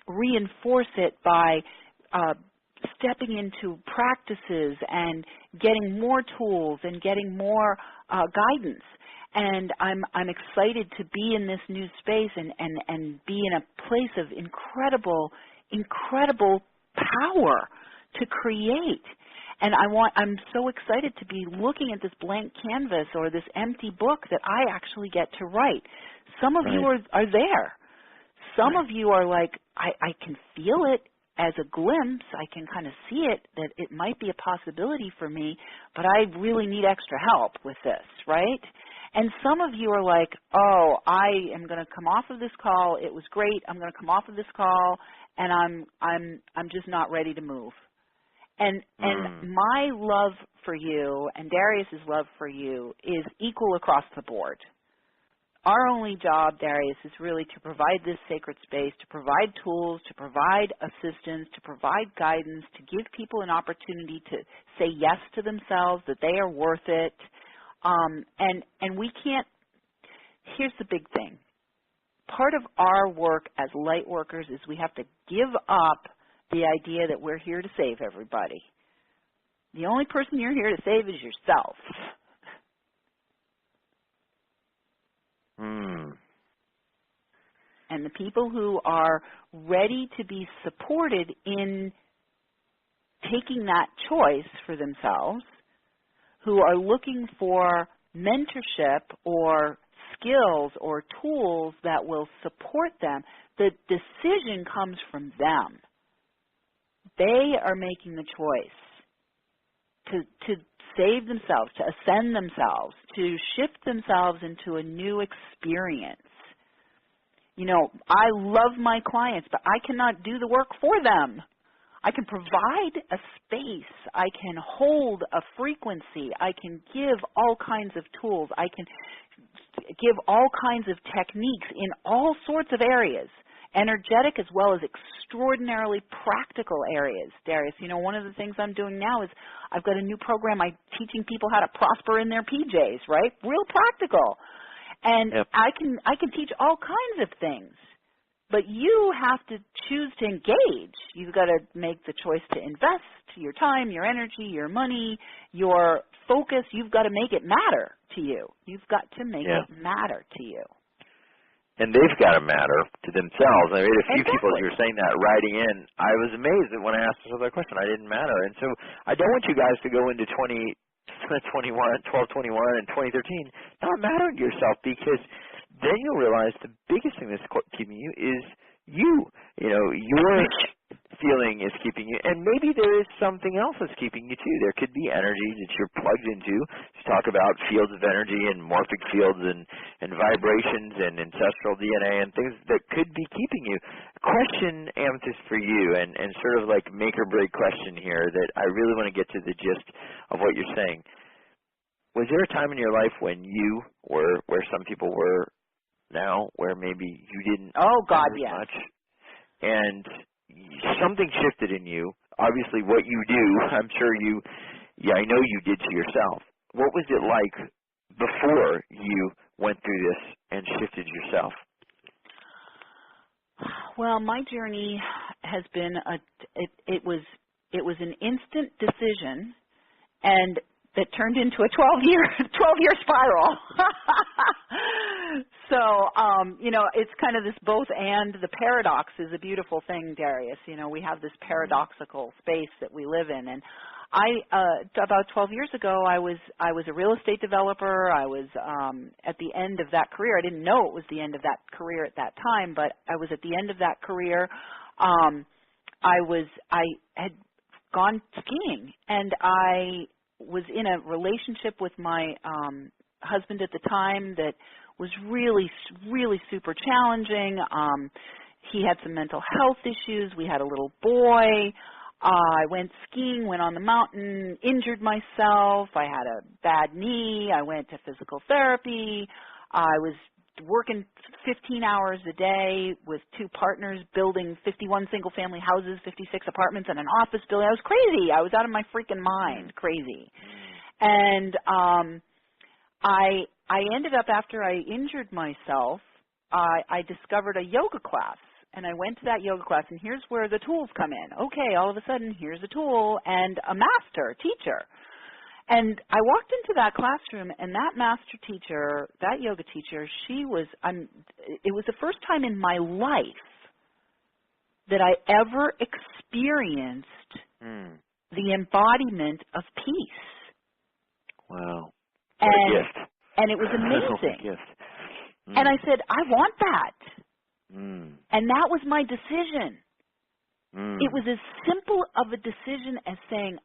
reinforce it by stepping into practices and getting more tools and getting more guidance. And I'm excited to be in this new space and be in a place of incredible power to create. And I'm so excited to be looking at this blank canvas or this empty book that I actually get to write. Some of you are there. Some of you are like, I can feel it as a glimpse. I can kind of see it, that it might be a possibility for me, but I really need extra help with this, right? And some of you are like, oh, I am going to come off of this call. It was great. I'm going to come off of this call, and I'm just not ready to move. And my love for you and Darius's love for you is equal across the board. Our only job, Darius, is really to provide this sacred space, to provide tools, to provide assistance, to provide guidance, to give people an opportunity to say yes to themselves, that they are worth it. And we can't, here's the big thing. Part of our work as light workers is we have to give up the idea that we're here to save everybody. The only person you're here to save is yourself. And the people who are ready to be supported in taking that choice for themselves, who are looking for mentorship or skills or tools that will support them, the decision comes from them. They are making the choice to save themselves, to ascend themselves, to shift themselves into a new experience. I love my clients, but I cannot do the work for them. I can provide a space. I can hold a frequency. I can give all kinds of tools. I can give all kinds of techniques in all sorts of areas, energetic as well as extraordinarily practical areas. Darius, one of the things I'm doing now is I've got a new program. I'm teaching people how to prosper in their PJs, right? Real practical. And yep. I can teach all kinds of things. But you have to choose to engage. You've got to make the choice to invest your time, your energy, your money, your focus. You've got to make it matter to you. You've got to make it matter to you. And they've got to matter to themselves. I made a few people who were saying that writing in. I was amazed that when I asked this other question, I didn't matter. And so I don't want you guys to go into 1221 and 2013 not mattering to yourself, because then you'll realize the biggest thing that's keeping you is You know, your feeling is keeping you, and maybe there is something else that's keeping you too. There could be energy that you're plugged into. Let's talk about fields of energy and morphic fields and vibrations and ancestral DNA and things that could be keeping you. Question, Amethyst, for you, and sort of like make or break question here that I really want to get to the gist of what you're saying. Was there a time in your life when you were where some people were now, where maybe you didn't matter yes. much, and something shifted in you? Obviously, what you do, I'm sure I know you did to yourself. What was it like before you went through this and shifted yourself? Well, my journey has been it was an instant decision, and that turned into a 12-year spiral. So, you know, it's kind of this both and. The paradox is a beautiful thing, Darius. You know, we have this paradoxical space that we live in. And about 12 years ago, I was a real estate developer. I was at the end of that career. I didn't know it was the end of that career at that time, but I was at the end of that career. I had gone skiing, and I was in a relationship with my husband at the time that was really, really super challenging. He had some mental health issues. We had a little boy. I went skiing, went on the mountain, injured myself. I had a bad knee. I went to physical therapy. I was working 15 hours a day with two partners, building 51 single-family houses, 56 apartments, and an office building. I was crazy. I was out of my freaking mind, crazy. And I ended up, after I injured myself, I discovered a yoga class. And I went to that yoga class, and here's where the tools come in. Okay, all of a sudden, here's a tool and a master teacher. And I walked into that classroom, and that master teacher, that yoga teacher, it was the first time in my life that I ever experienced the embodiment of peace. Wow. What a gift. And it was amazing. What a gift. And I said, I want that. And that was my decision. It was as simple of a decision as saying,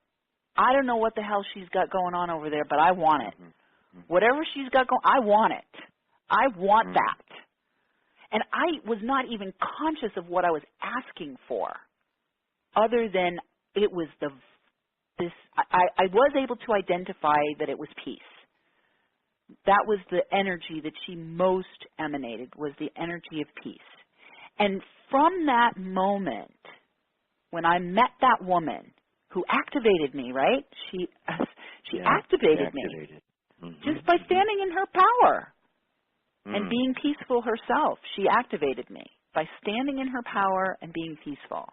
I don't know what the hell she's got going on over there, but I want it. Whatever she's got going, I want it. I want that. And I was not even conscious of what I was asking for, other than it was I was able to identify that it was peace. That was the energy that she most emanated, was the energy of peace. And from that moment, when I met that woman who activated me, right? She activated me just by standing in her power and being peaceful herself. She activated me by standing in her power and being peaceful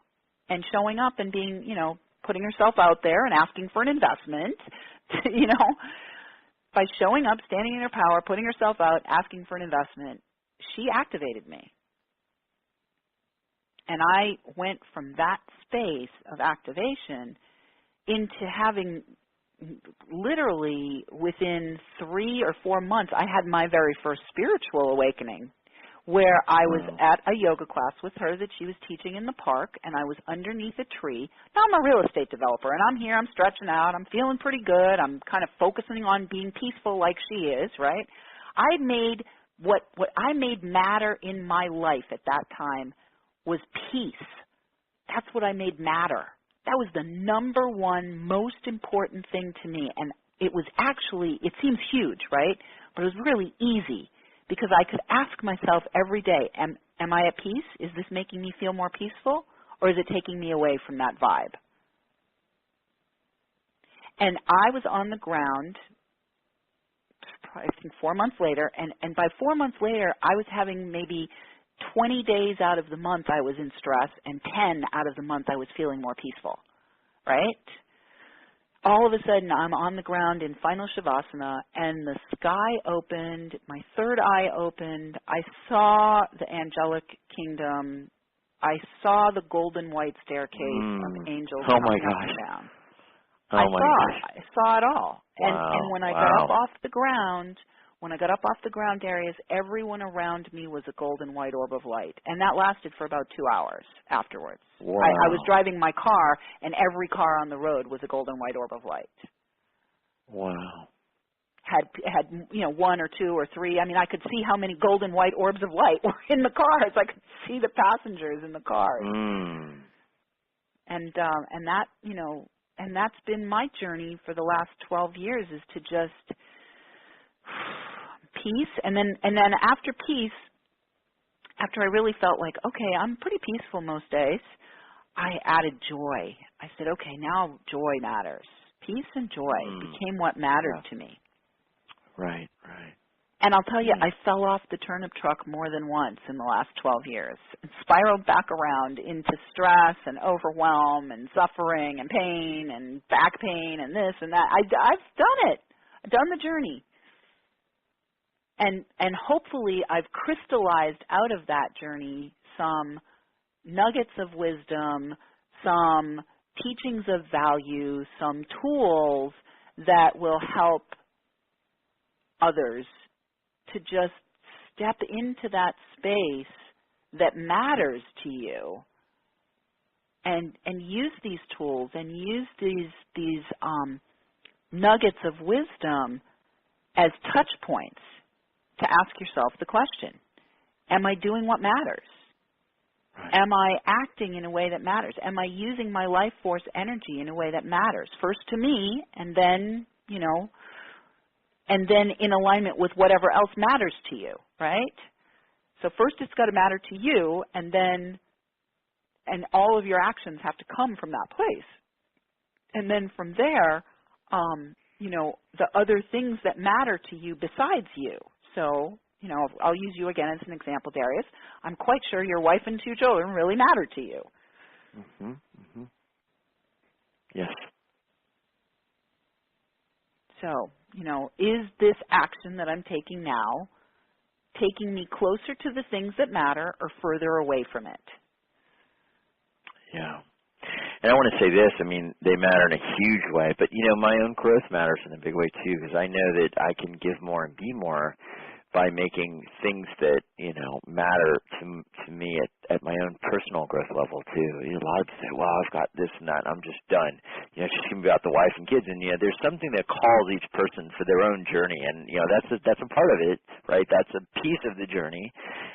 and showing up and being, you know, putting herself out there and asking for an investment, you know. By showing up, standing in her power, putting herself out, asking for an investment, she activated me. And I went from that space of activation into having, literally within 3 or 4 months, I had my very first spiritual awakening, where I was at a yoga class with her that she was teaching in the park, and I was underneath a tree. Now, I'm a real estate developer, and I'm here, I'm stretching out, I'm feeling pretty good, I'm kind of focusing on being peaceful like she is, right? I made what I made matter in my life at that time was peace. That's what I made matter. That was the number one most important thing to me, and it was actually, it seems huge, right? But it was really easy, because I could ask myself every day, am I at peace? Is this making me feel more peaceful? Or is it taking me away from that vibe? And I was on the ground, I think 4 months later, and by 4 months later, I was having maybe 20 days out of the month I was in stress, and 10 out of the month I was feeling more peaceful, right? All of a sudden, I'm on the ground in final Shavasana, and the sky opened, my third eye opened, I saw the angelic kingdom, I saw the golden white staircase of angels coming up and down. I saw it all. And when I got up off the ground, When I got up off the ground, Darius, everyone around me was a golden white orb of light. And that lasted for about 2 hours afterwards. Wow. I was driving my car, and every car on the road was a golden white orb of light. Wow. Had one or two or three. I mean, I could see how many golden white orbs of light were in the cars. I could see the passengers in the cars. Mm. And that, and that's been my journey for the last 12 years, is to just peace. And then after peace, after I really felt like, okay, I'm pretty peaceful most days, I added joy. I said, okay, now joy matters. Peace and joy became what mattered to me. Right, right. And I'll tell you, I fell off the turnip truck more than once in the last 12 years and spiraled back around into stress and overwhelm and suffering and pain and back pain and this and that. I've done it. I've done the journey. And hopefully I've crystallized out of that journey some nuggets of wisdom, some teachings of value, some tools that will help others to just step into that space that matters to you, and use these tools and use these nuggets of wisdom as touch points to ask yourself the question, am I doing what matters? Right. Am I acting in a way that matters? Am I using my life force energy in a way that matters? First to me, and then, and then in alignment with whatever else matters to you, right? So first it's got to matter to you, and all of your actions have to come from that place. And then from there, the other things that matter to you besides you. So, I'll use you again as an example, Darius. I'm quite sure your wife and 2 children really matter to you. Mm-hmm. Mm-hmm. Yes. So, is this action that I'm taking now taking me closer to the things that matter or further away from it? Yeah. And I want to say this, they matter in a huge way, but, my own growth matters in a big way, too, because I know that I can give more and be more by making things that, matter to me at my own personal growth level, too. A lot of people say, well, I've got this and that, and I'm just done. It's just going to be about the wife and kids, and, there's something that calls each person for their own journey, and, that's a part of it, right? That's a piece of the journey,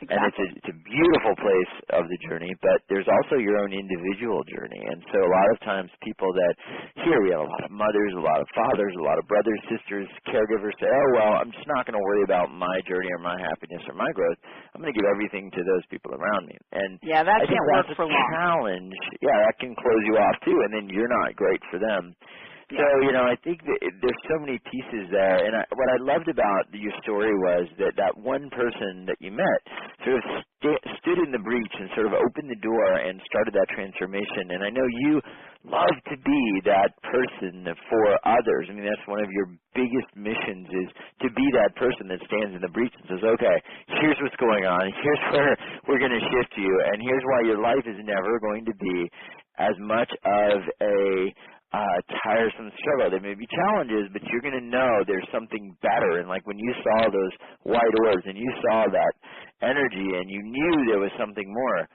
exactly. And it's a beautiful place of the journey, but there's also your own individual journey, and so a lot of times people that, here we have a lot of mothers, a lot of fathers, a lot of brothers, sisters, caregivers say, oh, well, I'm just not going to worry about my journey or my happiness or my growth. I'm going to give everything to those people around me. And yeah, that I think can't work that's for a long. challenge. Yeah, that can close you off too, and then you're not great for them. Yeah. So, I think that there's so many pieces there. And what I loved about your story was that one person that you met sort of stood in the breach and sort of opened the door and started that transformation. And I know you love to be that person for others. That's one of your biggest missions, is to be that person that stands in the breach and says, okay, here's what's going on. Here's where we're going to shift you. And here's why your life is never going to be as much of a tiresome struggle. There may be challenges, but you're going to know there's something better. And like when you saw those white orbs and you saw that energy and you knew there was something more,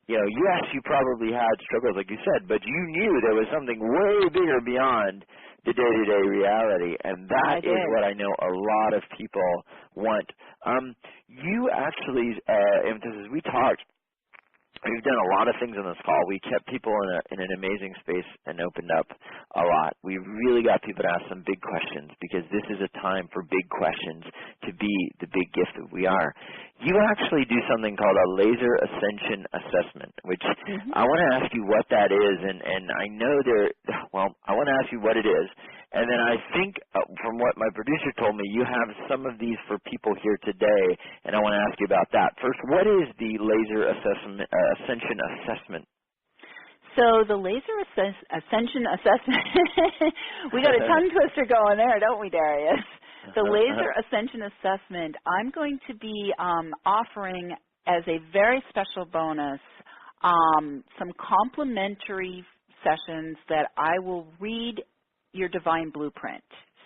yes, you probably had struggles like you said, but you knew there was something way bigger beyond the day-to-day reality. And that is what I know a lot of people want. You actually, as we talked, we've done a lot of things on this call. We kept people in an amazing space and opened up a lot. We really got people to ask some big questions, because this is a time for big questions to be the big gift that we are. You actually do something called a laser ascension assessment, which I want to ask you what that is. And I know I want to ask you what it is. And then I think from what my producer told me, you have some of these for people here today, and I want to ask you about that. First, what is the laser ascension assessment? So the laser ascension assessment, we got a tongue twister going there, don't we, Darius? The laser ascension assessment, I'm going to be offering as a very special bonus some complimentary sessions that I will read your divine blueprint.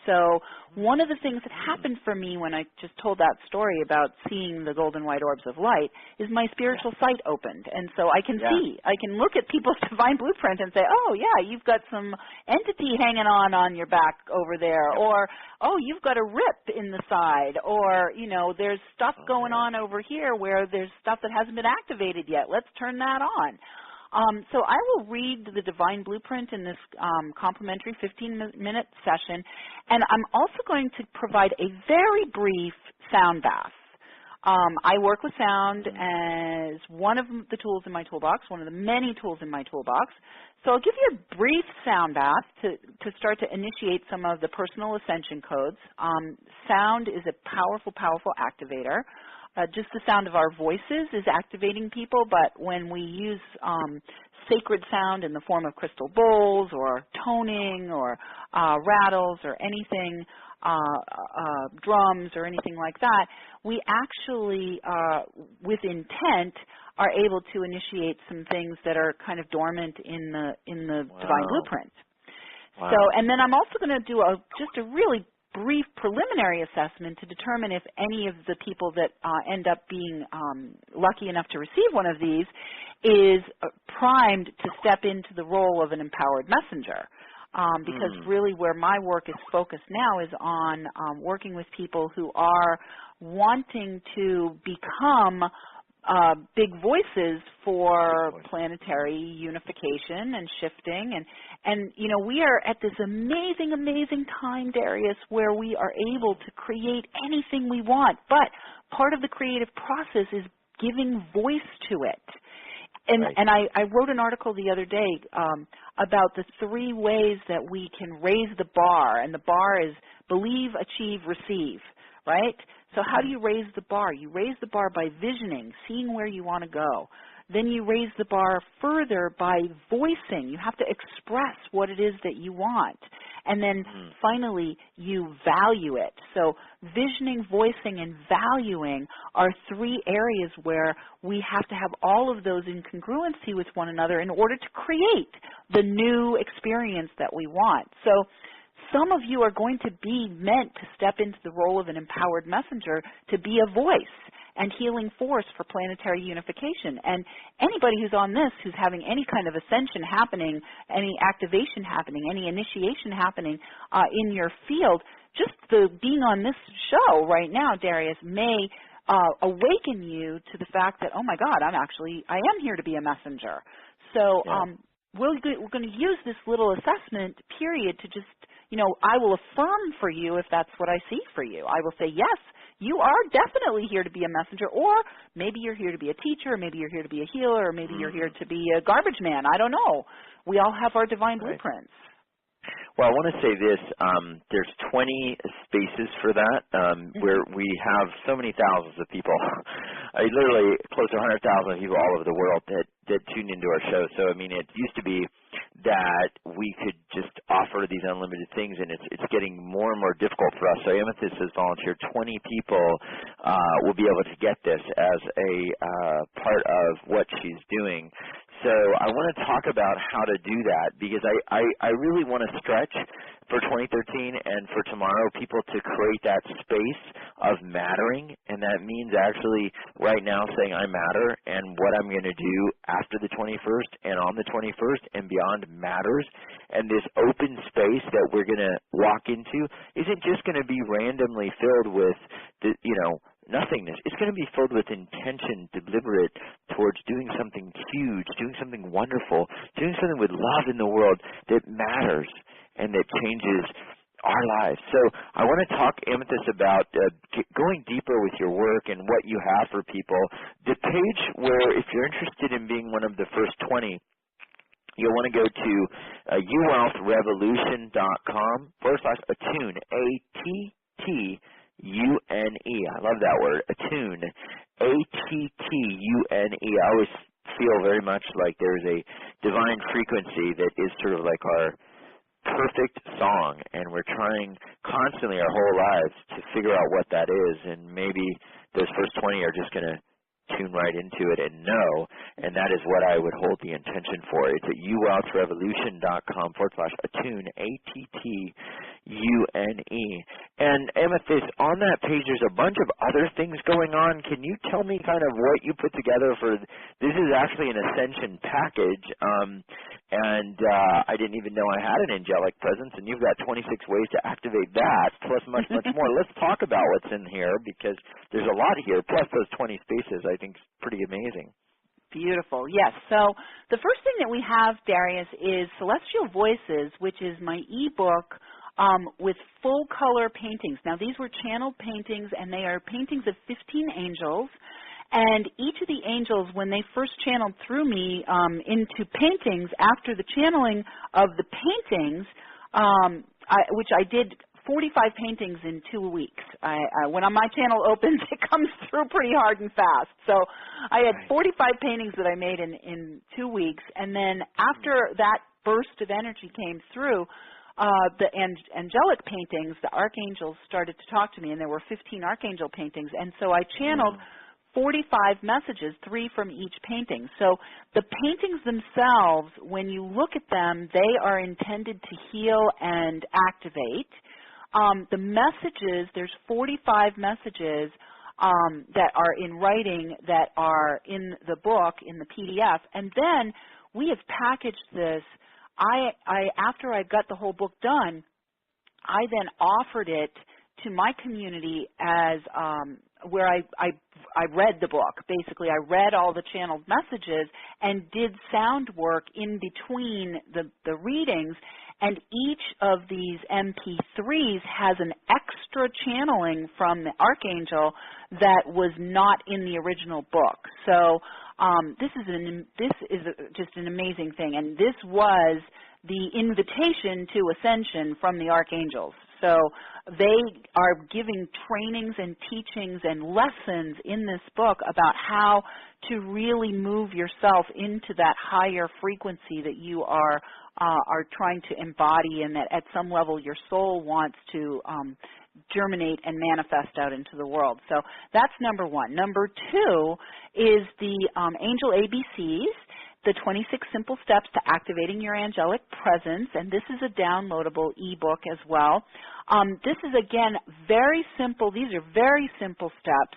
So one of the things that happened for me when I just told that story about seeing the golden white orbs of light is my spiritual sight opened. And so I can see, I can look at people's divine blueprint and say, oh, yeah, you've got some entity hanging on your back over there. Or, oh, you've got a rip in the side. Or, you know, there's stuff going on over here where there's stuff that hasn't been activated yet. Let's turn that on. So I will read the Divine Blueprint in this complimentary 15-minute session, and I'm also going to provide a very brief sound bath. I work with sound as one of the tools in my toolbox, one of the many tools in my toolbox. So I'll give you a brief sound bath to start to initiate some of the personal ascension codes. Sound is a powerful, powerful activator. Just the sound of our voices is activating people, but when we use sacred sound in the form of crystal bowls or toning or rattles or anything, drums or anything like that, we actually, with intent, are able to initiate some things that are kind of dormant in the Divine Blueprint. So, and then I'm also going to do just a really brief preliminary assessment to determine if any of the people that end up being lucky enough to receive one of these is primed to step into the role of an empowered messenger. Because really where my work is focused now is on working with people who are wanting to become big voices for planetary unification and shifting, and you know, we are at this amazing, amazing time, Darius, where we are able to create anything we want, but part of the creative process is giving voice to it. And I wrote an article the other day about the 3 ways that we can raise the bar, and the bar is believe, achieve, receive, right? So how do you raise the bar? You raise the bar by visioning, seeing where you want to go. Then you raise the bar further by voicing. You have to express what it is that you want. And then finally, you value it. So visioning, voicing, and valuing are 3 areas where we have to have all of those in congruency with one another in order to create the new experience that we want. So some of you are going to be meant to step into the role of an empowered messenger to be a voice and healing force for planetary unification. And anybody who's on this, who's having any kind of ascension happening, any activation happening, any initiation happening in your field, just the being on this show right now, Darius, may awaken you to the fact that, oh my God, I am here to be a messenger. So we're going to use this little assessment period to just, you know, I will affirm for you if that's what I see for you. I will say, yes, you are definitely here to be a messenger, or maybe you're here to be a teacher, or maybe you're here to be a healer, or maybe you're here to be a garbage man. I don't know. We all have our divine blueprints. Well, I want to say this. There's 20 spaces for that where we have so many thousands of people, literally close to 100,000 people all over the world that tune into our show. So, I mean, it used to be that we could just offer these unlimited things, and it's getting more and more difficult for us. So Amethyst has volunteered 20 people will be able to get this as a part of what she's doing. So I want to talk about how to do that, because I really want to stretch for 2013 and for tomorrow people to create that space of mattering, and that means actually right now saying I matter, and what I'm going to do after the 21st and on the 21st and beyond matters. And this open space that we're going to walk into isn't just going to be randomly filled with the, nothingness. It's going to be filled with intention, deliberate towards doing something huge, doing something wonderful, doing something with love in the world that matters and that changes our lives. So I want to talk, Amethyst, about going deeper with your work and what you have for people. The page where, if you're interested in being one of the first 20, you'll want to go to uwealthrevolution.com/attune, A-T-T-U-N-E. I love that word, attune, A-T-T-U-N-E. I always feel very much like there's a divine frequency that is sort of like our perfect song, and we're trying constantly our whole lives to figure out what that is, and maybe those first 20 are just going to tune right into it and know, and that is what I would hold the intention for. It's at uwealthrevolution.com/attune, And Amethyst, on that page, there's a bunch of other things going on. Can you tell me kind of what you put together for, this is actually an Ascension package, and I didn't even know I had an angelic presence, and you've got 26 ways to activate that, plus much, much more. Let's talk about what's in here, because there's a lot here, plus those 20 spaces I think is pretty amazing. Beautiful. Yes. So the first thing that we have, Darius, is Celestial Voices, which is my ebook with full color paintings. Now, these were channeled paintings, and they are paintings of 15 angels. And each of the angels, when they first channeled through me into paintings, after the channeling of the paintings, which I did 45 paintings in 2 weeks. When my channel opens, it comes through pretty hard and fast. So I had 45 paintings that I made in 2 weeks, and then after that burst of energy came through, the angelic paintings, the archangels started to talk to me, and there were 15 archangel paintings, and so I channeled 45 messages, 3 from each painting. So the paintings themselves, when you look at them, they are intended to heal and activate. The messages, there's 45 messages that are in writing that are in the book, in the PDF, and then we have packaged this. After I got the whole book done, I then offered it to my community as where I read the book. Basically, I read all the channeled messages and did sound work in between the readings, and each of these MP3s has an extra channeling from the Archangel that was not in the original book. So this is just an amazing thing, and this was the invitation to ascension from the Archangels. So they are giving trainings and teachings and lessons in this book about how to really move yourself into that higher frequency that you are trying to embody, and that at some level your soul wants to germinate and manifest out into the world. So that's number one. Number two is the Angel ABCs, the 26 simple steps to activating your angelic presence, and this is a downloadable ebook as well. This is, again, very simple. These are very simple steps.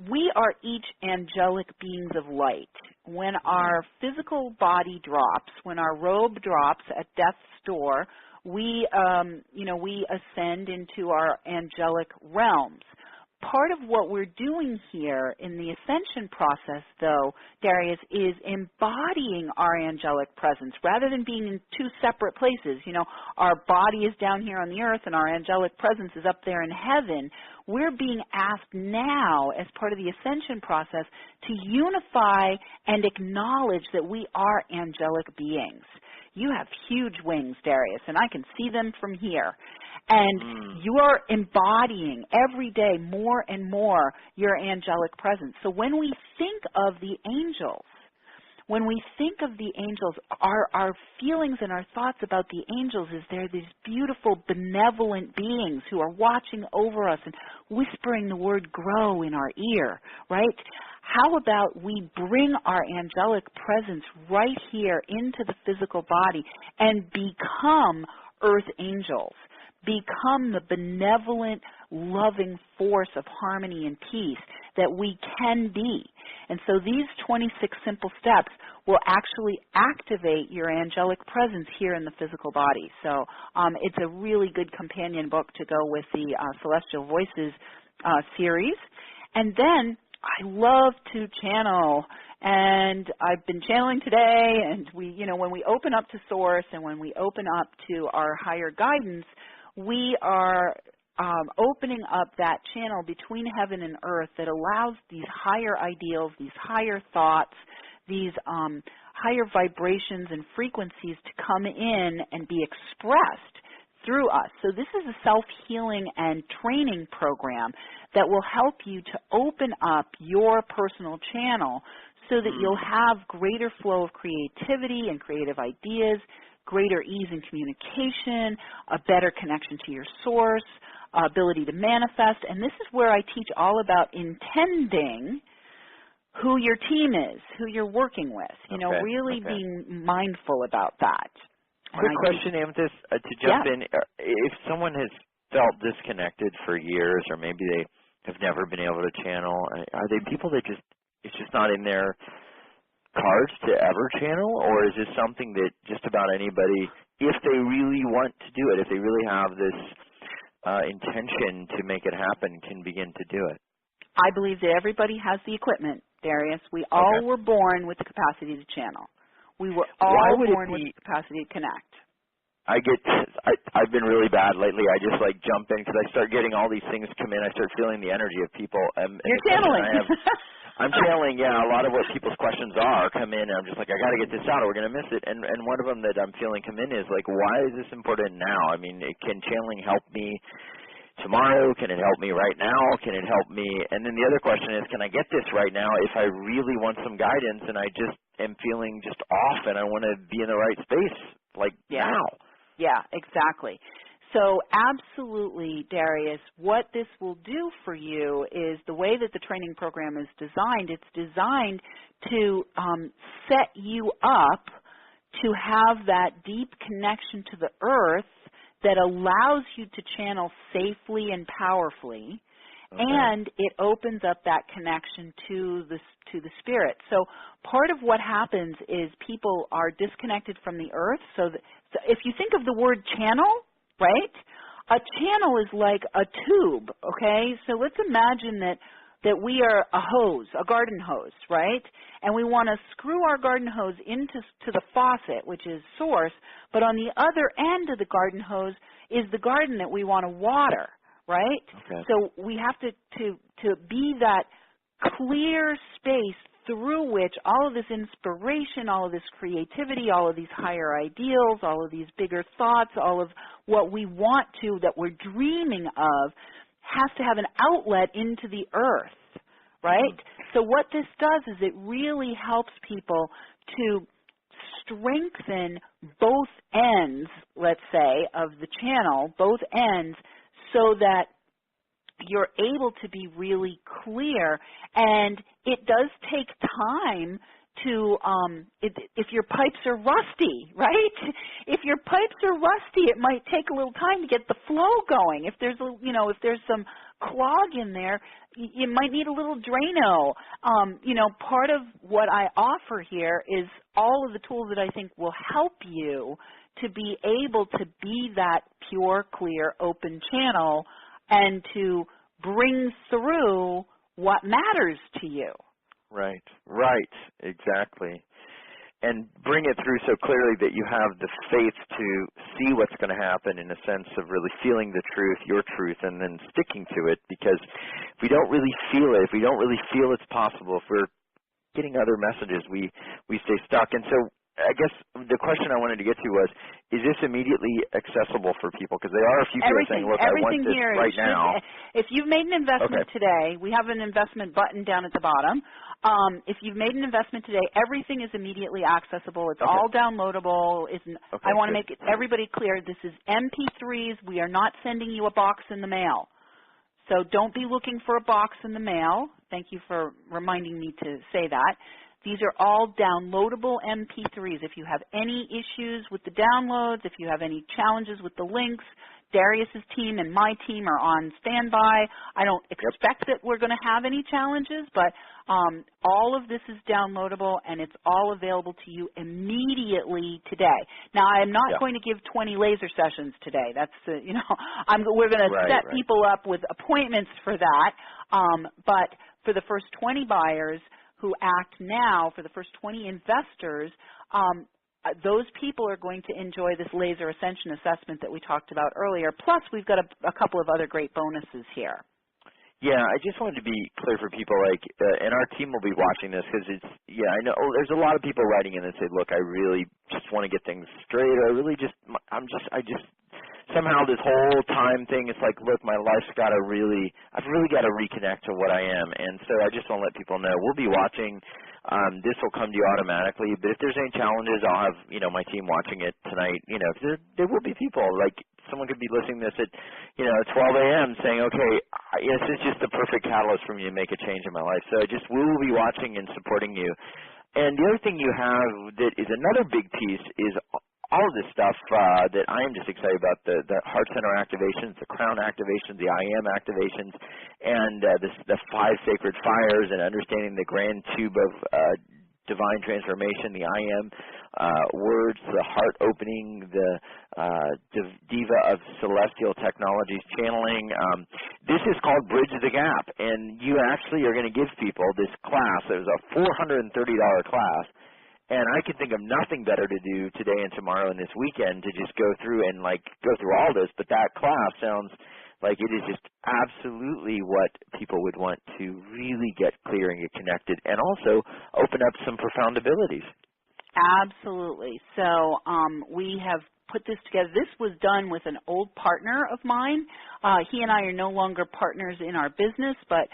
We are each angelic beings of light. When our physical body drops, when our robe drops at death's door, we ascend into our angelic realms. Part of what we're doing here in the ascension process, though, Darius, is embodying our angelic presence rather than being in two separate places. You know, our body is down here on the earth and our angelic presence is up there in heaven. We're being asked now, as part of the ascension process, to unify and acknowledge that we are angelic beings. You have huge wings, Darius, and I can see them from here. And you are embodying every day more and more your angelic presence. So when we think of the angels, our feelings and our thoughts about the angels is they're these beautiful, benevolent beings who are watching over us and whispering the word grow in our ear, right? How about we bring our angelic presence right here into the physical body and become earth angels? Become the benevolent, loving force of harmony and peace that we can be. And so these 26 simple steps will actually activate your angelic presence here in the physical body. So it's a really good companion book to go with the Celestial Voices series. And then I love to channel, and I've been channeling today, and when we open up to Source and when we open up to our higher guidance, we are opening up that channel between heaven and earth that allows these higher ideals, these higher thoughts, these higher vibrations and frequencies to come in and be expressed through us. So this is a self-healing and training program that will help you to open up your personal channel so that you'll have greater flow of creativity and creative ideas, greater ease in communication, a better connection to your source, ability to manifest. And this is where I teach all about intending who your team is, who you're working with, really being mindful about that. Quick question, Amethyst, to jump in. If someone has felt disconnected for years, or maybe they have never been able to channel, are they people that it's just not in their cards to ever channel, or is this something that just about anybody, if they really want to do it, if they really have this intention to make it happen, can begin to do it? I believe that everybody has the equipment, Darius. We all were born with the capacity to channel. We were all born with the capacity to connect. I've been really bad lately. I just like jump in because I start getting all these things come in. I start feeling the energy of people. You're channeling. I'm channeling, yeah. A lot of what people's questions are come in, and I'm just like, I got to get this out or we're going to miss it. And one of them that I'm feeling come in is like, why is this important now? I mean, can channeling help me tomorrow? Can it help me right now? Can it help me? And then the other question is, can I get this right now if I really want some guidance and I just am feeling just off and I want to be in the right space like now? Yeah, exactly. So absolutely, Darius, what this will do for you is the way that the training program is designed, it's designed to set you up to have that deep connection to the earth that allows you to channel safely and powerfully, and it opens up that connection to the spirit. So part of what happens is people are disconnected from the earth. So if you think of the word channel, right, a channel is like a tube, okay? So let's imagine that we are a hose, a garden hose, right? And we want to screw our garden hose into the faucet, which is source, but on the other end of the garden hose is the garden that we want to water, right? So we have to be that clear space through which all of this inspiration, all of this creativity, all of these higher ideals, all of these bigger thoughts, all of what we want to, that we're dreaming of, has to have an outlet into the earth, right? So what this does is it really helps people to strengthen both ends, let's say, of the channel, both ends, so that you're able to be really clear. And it does take time to, if your pipes are rusty, right? If your pipes are rusty, it might take a little time to get the flow going. If there's if there's some clog in there, you might need a little Drano. Part of what I offer here is all of the tools that I think will help you to be able to be that pure, clear, open channel and to bring through what matters to you. Right, exactly. And bring it through so clearly that you have the faith to see what's going to happen, in a sense of really feeling the truth, your truth, and then sticking to it. Because if we don't really feel it, if we don't really feel it's possible, if we're getting other messages, we stay stuck. And so I guess the question I wanted to get to was, is this immediately accessible for people? Because there are a few people saying, look, I want this right now. If you've made an investment today, we have an investment button down at the bottom. If you've made an investment today, everything is immediately accessible. It's all downloadable. I want to make everybody clear, this is MP3s. We are not sending you a box in the mail. So don't be looking for a box in the mail. Thank you for reminding me to say that. These are all downloadable MP3s. If you have any issues with the downloads, if you have any challenges with the links, Darius's team and my team are on standby. I don't expect that we're going to have any challenges, but all of this is downloadable, and it's all available to you immediately today. Now, I am not going to give 20 laser sessions today. That's we're going to set people up with appointments for that. But for the first 20 buyers who act now, for the first 20 investors, those people are going to enjoy this laser ascension assessment that we talked about earlier. Plus, we've got a couple of other great bonuses here. Yeah, I just wanted to be clear for people, and our team will be watching this because I know there's a lot of people writing in and say, look, I really just want to get things straight. Somehow this whole time thing, it's like, look, my life's I've really got to reconnect to what I am. And so I just want to let people know we'll be watching. This will come to you automatically. But if there's any challenges, I'll have, my team watching it tonight. There will be people, like someone could be listening to this at, 12 a.m. saying, okay, this is just the perfect catalyst for me to make a change in my life. So we will be watching and supporting you. And the other thing you have that is another big piece is all of this stuff that I am just excited about, the heart center activations, the crown activations, the I am activations, and the 5 sacred fires, and understanding the grand tube of divine transformation, the I am words, the heart opening, the diva of celestial technologies channeling. This is called Bridge the Gap, and you actually are going to give people this class. It was a $430 class, and I can think of nothing better to do today and tomorrow and this weekend to just go through and go through all this, but that class sounds like it is just absolutely what people would want to really get clear and get connected, and also open up some profound abilities. Absolutely. So we have put this together. This was done with an old partner of mine. He and I are no longer partners in our business, but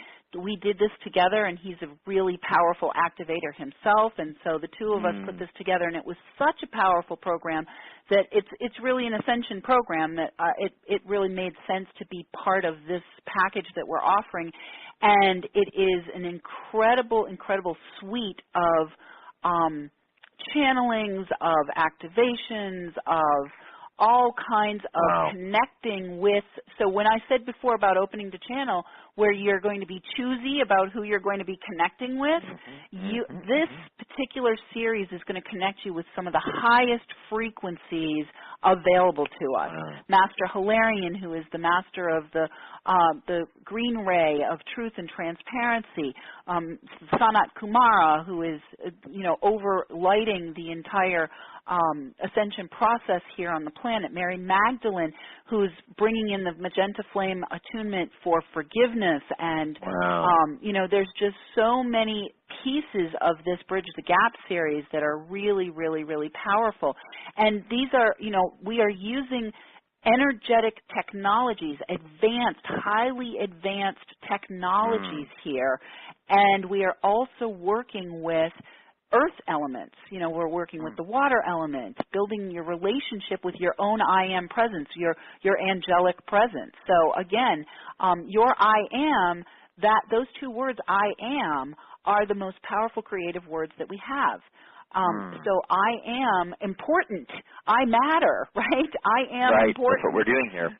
we did this together, and he's a really powerful activator himself, and so the two of us put this together, and it was such a powerful program that it's really an ascension program that it really made sense to be part of this package that we're offering, and it is an incredible, incredible suite of channelings, of activations, of all kinds of connecting with. So when I said before about opening the channel, where you're going to be choosy about who you're going to be connecting with, this particular series is going to connect you with some of the highest frequencies available to us. Master Hilarion, who is the master of the green ray of truth and transparency, Sanat Kumara, who is overlighting the entire ascension process here on the planet, Mary Magdalene, who's bringing in the magenta flame attunement for forgiveness, and there's just so many pieces of this Bridge the Gap series that are really, really, really powerful. And these are, we are using energetic technologies, highly advanced technologies here, and we are also working with earth elements. We're working with the water element, building your relationship with your own I am presence, your angelic presence. So again, your I am, those two words, I am, are the most powerful creative words that we have. So I am important. I matter, right? I am important. That's what we're doing here.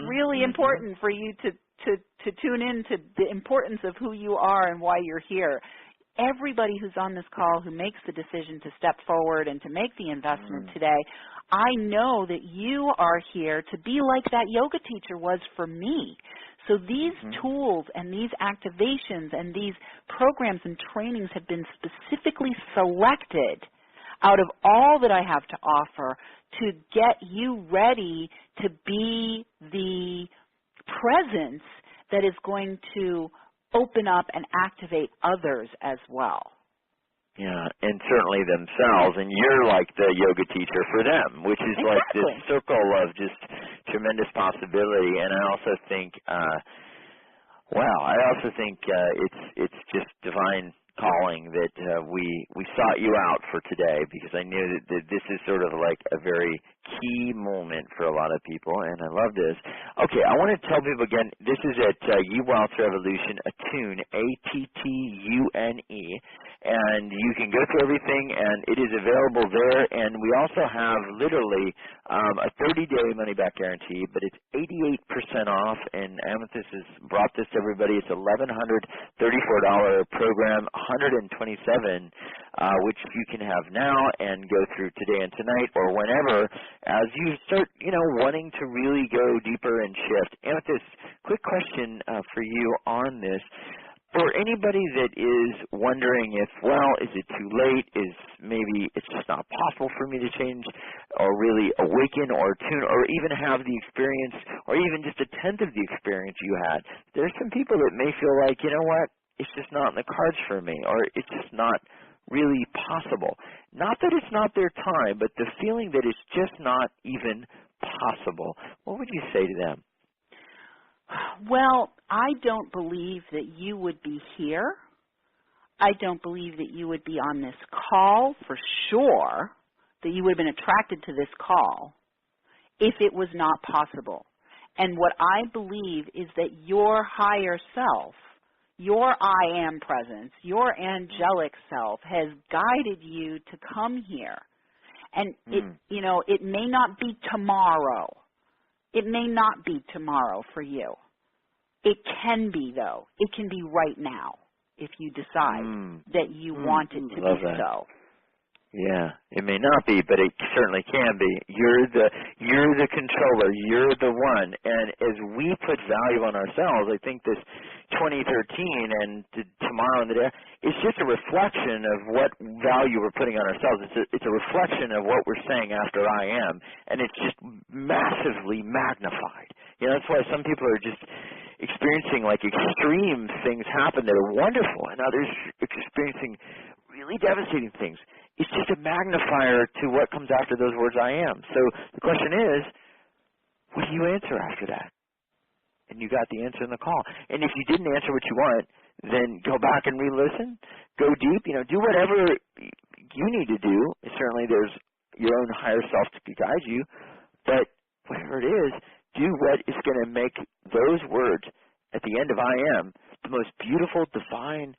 Really important for you to tune in to the importance of who you are and why you're here. Everybody who's on this call who makes the decision to step forward and to make the investment today, I know that you are here to be like that yoga teacher was for me. So these tools and these activations and these programs and trainings have been specifically selected out of all that I have to offer to get you ready to be the presence that is going to open up and activate others as well. Yeah, and certainly themselves, and you're like the yoga teacher for them, which is like this circle of just tremendous possibility. And I also think, it's just divine calling that we sought you out for today, because I knew that this is sort of like a very key moment for a lot of people, and I love this. Okay, I want to tell people again, this is at Wealth Revolution, Attune, ATTUNE, and you can go through everything, and it is available there, and we also have literally a 30-day money-back guarantee, but it's 88% off, and Amethyst has brought this to everybody. It's $1,134 program, $127, which you can have now and go through today and tonight or whenever, as you start, wanting to really go deeper and shift. Amethyst, quick question for you on this. For anybody that is wondering if, is it too late? Is maybe it's just not possible for me to change or really awaken or tune or even have the experience or even just a tenth of the experience you had? There's some people that may feel like, it's just not in the cards for me, or it's just not really possible. Not that it's not their time, but the feeling that it's just not even possible. What would you say to them? Well, I don't believe that you would be here. I don't believe that you would be on this call for sure, that you would have been attracted to this call if it was not possible. And what I believe is that your higher self, your I am presence, your angelic self has guided you to come here. And it may not be tomorrow. It may not be tomorrow for you. It can be, though. It can be right now if you decide that you want it to be so. Yeah, it may not be, but it certainly can be. You're the controller. You're the one. And as we put value on ourselves, I think this 2013 and tomorrow and the day, it's just a reflection of what value we're putting on ourselves. It's a reflection of what we're saying after I am, and it's just massively magnified. That's why some people are just experiencing like extreme things happen that are wonderful, and others experiencing really devastating things. It's just a magnifier to what comes after those words I am. So the question is, what do you answer after that? And you got the answer in the call. And if you didn't answer what you want, then go back and re-listen. Go deep. Do whatever you need to do. Certainly there's your own higher self to guide you. But whatever it is, do what is going to make those words at the end of I am the most beautiful, divine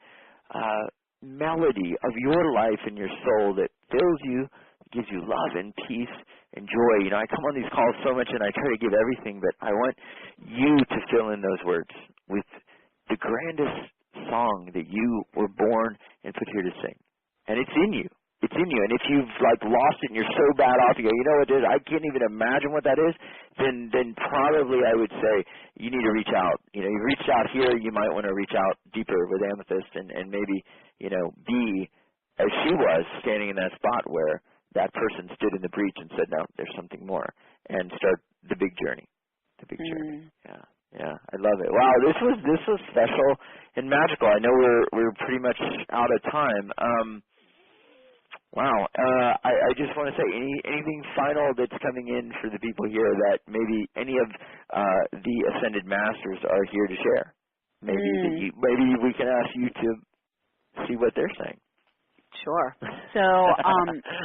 melody of your life and your soul that fills you, gives you love and peace and joy. I come on these calls so much and I try to give everything, but I want you to fill in those words with the grandest song that you were born and put here to sing. And it's in you. It's in you. And if you've lost it and you're so bad off, you go, you know what it is, I can't even imagine what that is, then probably I would say you need to reach out. You've reached out here, you might want to reach out deeper with Amethyst and maybe, be as she was standing in that spot where that person stood in the breach and said, no, there's something more, and start the big journey. The big journey. Yeah, I love it. Wow, this was special and magical. I know we're pretty much out of time. Wow. I just want to say anything final that's coming in for the people here that maybe any of the Ascended Masters are here to share. Maybe we can ask you to see what they're saying. Sure. So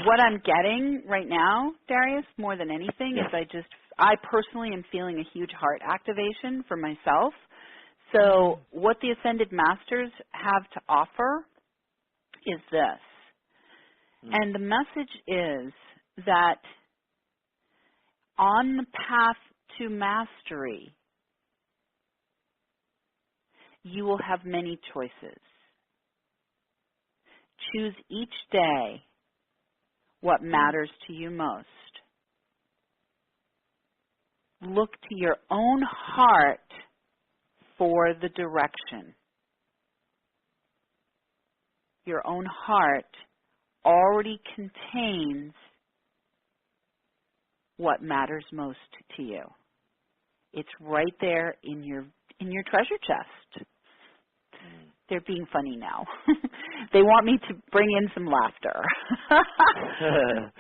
what I'm getting right now, Darius, more than anything, is I personally am feeling a huge heart activation for myself. So what the Ascended Masters have to offer is this. And the message is that on the path to mastery, you will have many choices. Choose each day what matters to you most. Look to your own heart for the direction. Your own heart already contains what matters most to you. It's right there in your treasure chest. They're being funny now. They want me to bring in some laughter.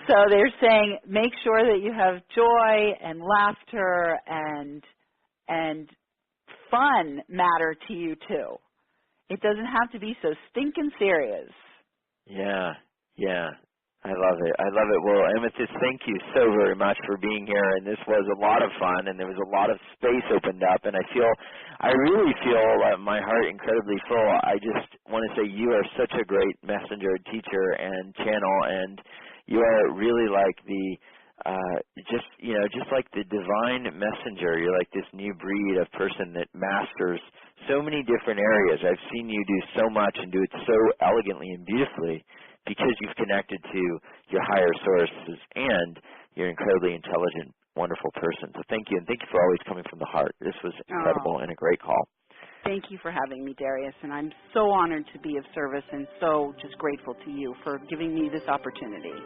So they're saying make sure that you have joy and laughter and fun matter to you too. It doesn't have to be so stinking serious. Yeah. I love it. Well, Amethyst, thank you so very much for being here, and this was a lot of fun, and there was a lot of space opened up, and I really feel my heart incredibly full. I just want to say you are such a great messenger, teacher, and channel, and you are really like just like the divine messenger. You're like this new breed of person that masters so many different areas. I've seen you do so much and do it so elegantly and beautifully, because you've connected to your higher sources and you're an incredibly intelligent, wonderful person. So thank you, and thank you for always coming from the heart. This was incredible and a great call. Thank you for having me, Darius, and I'm so honored to be of service and so just grateful to you for giving me this opportunity.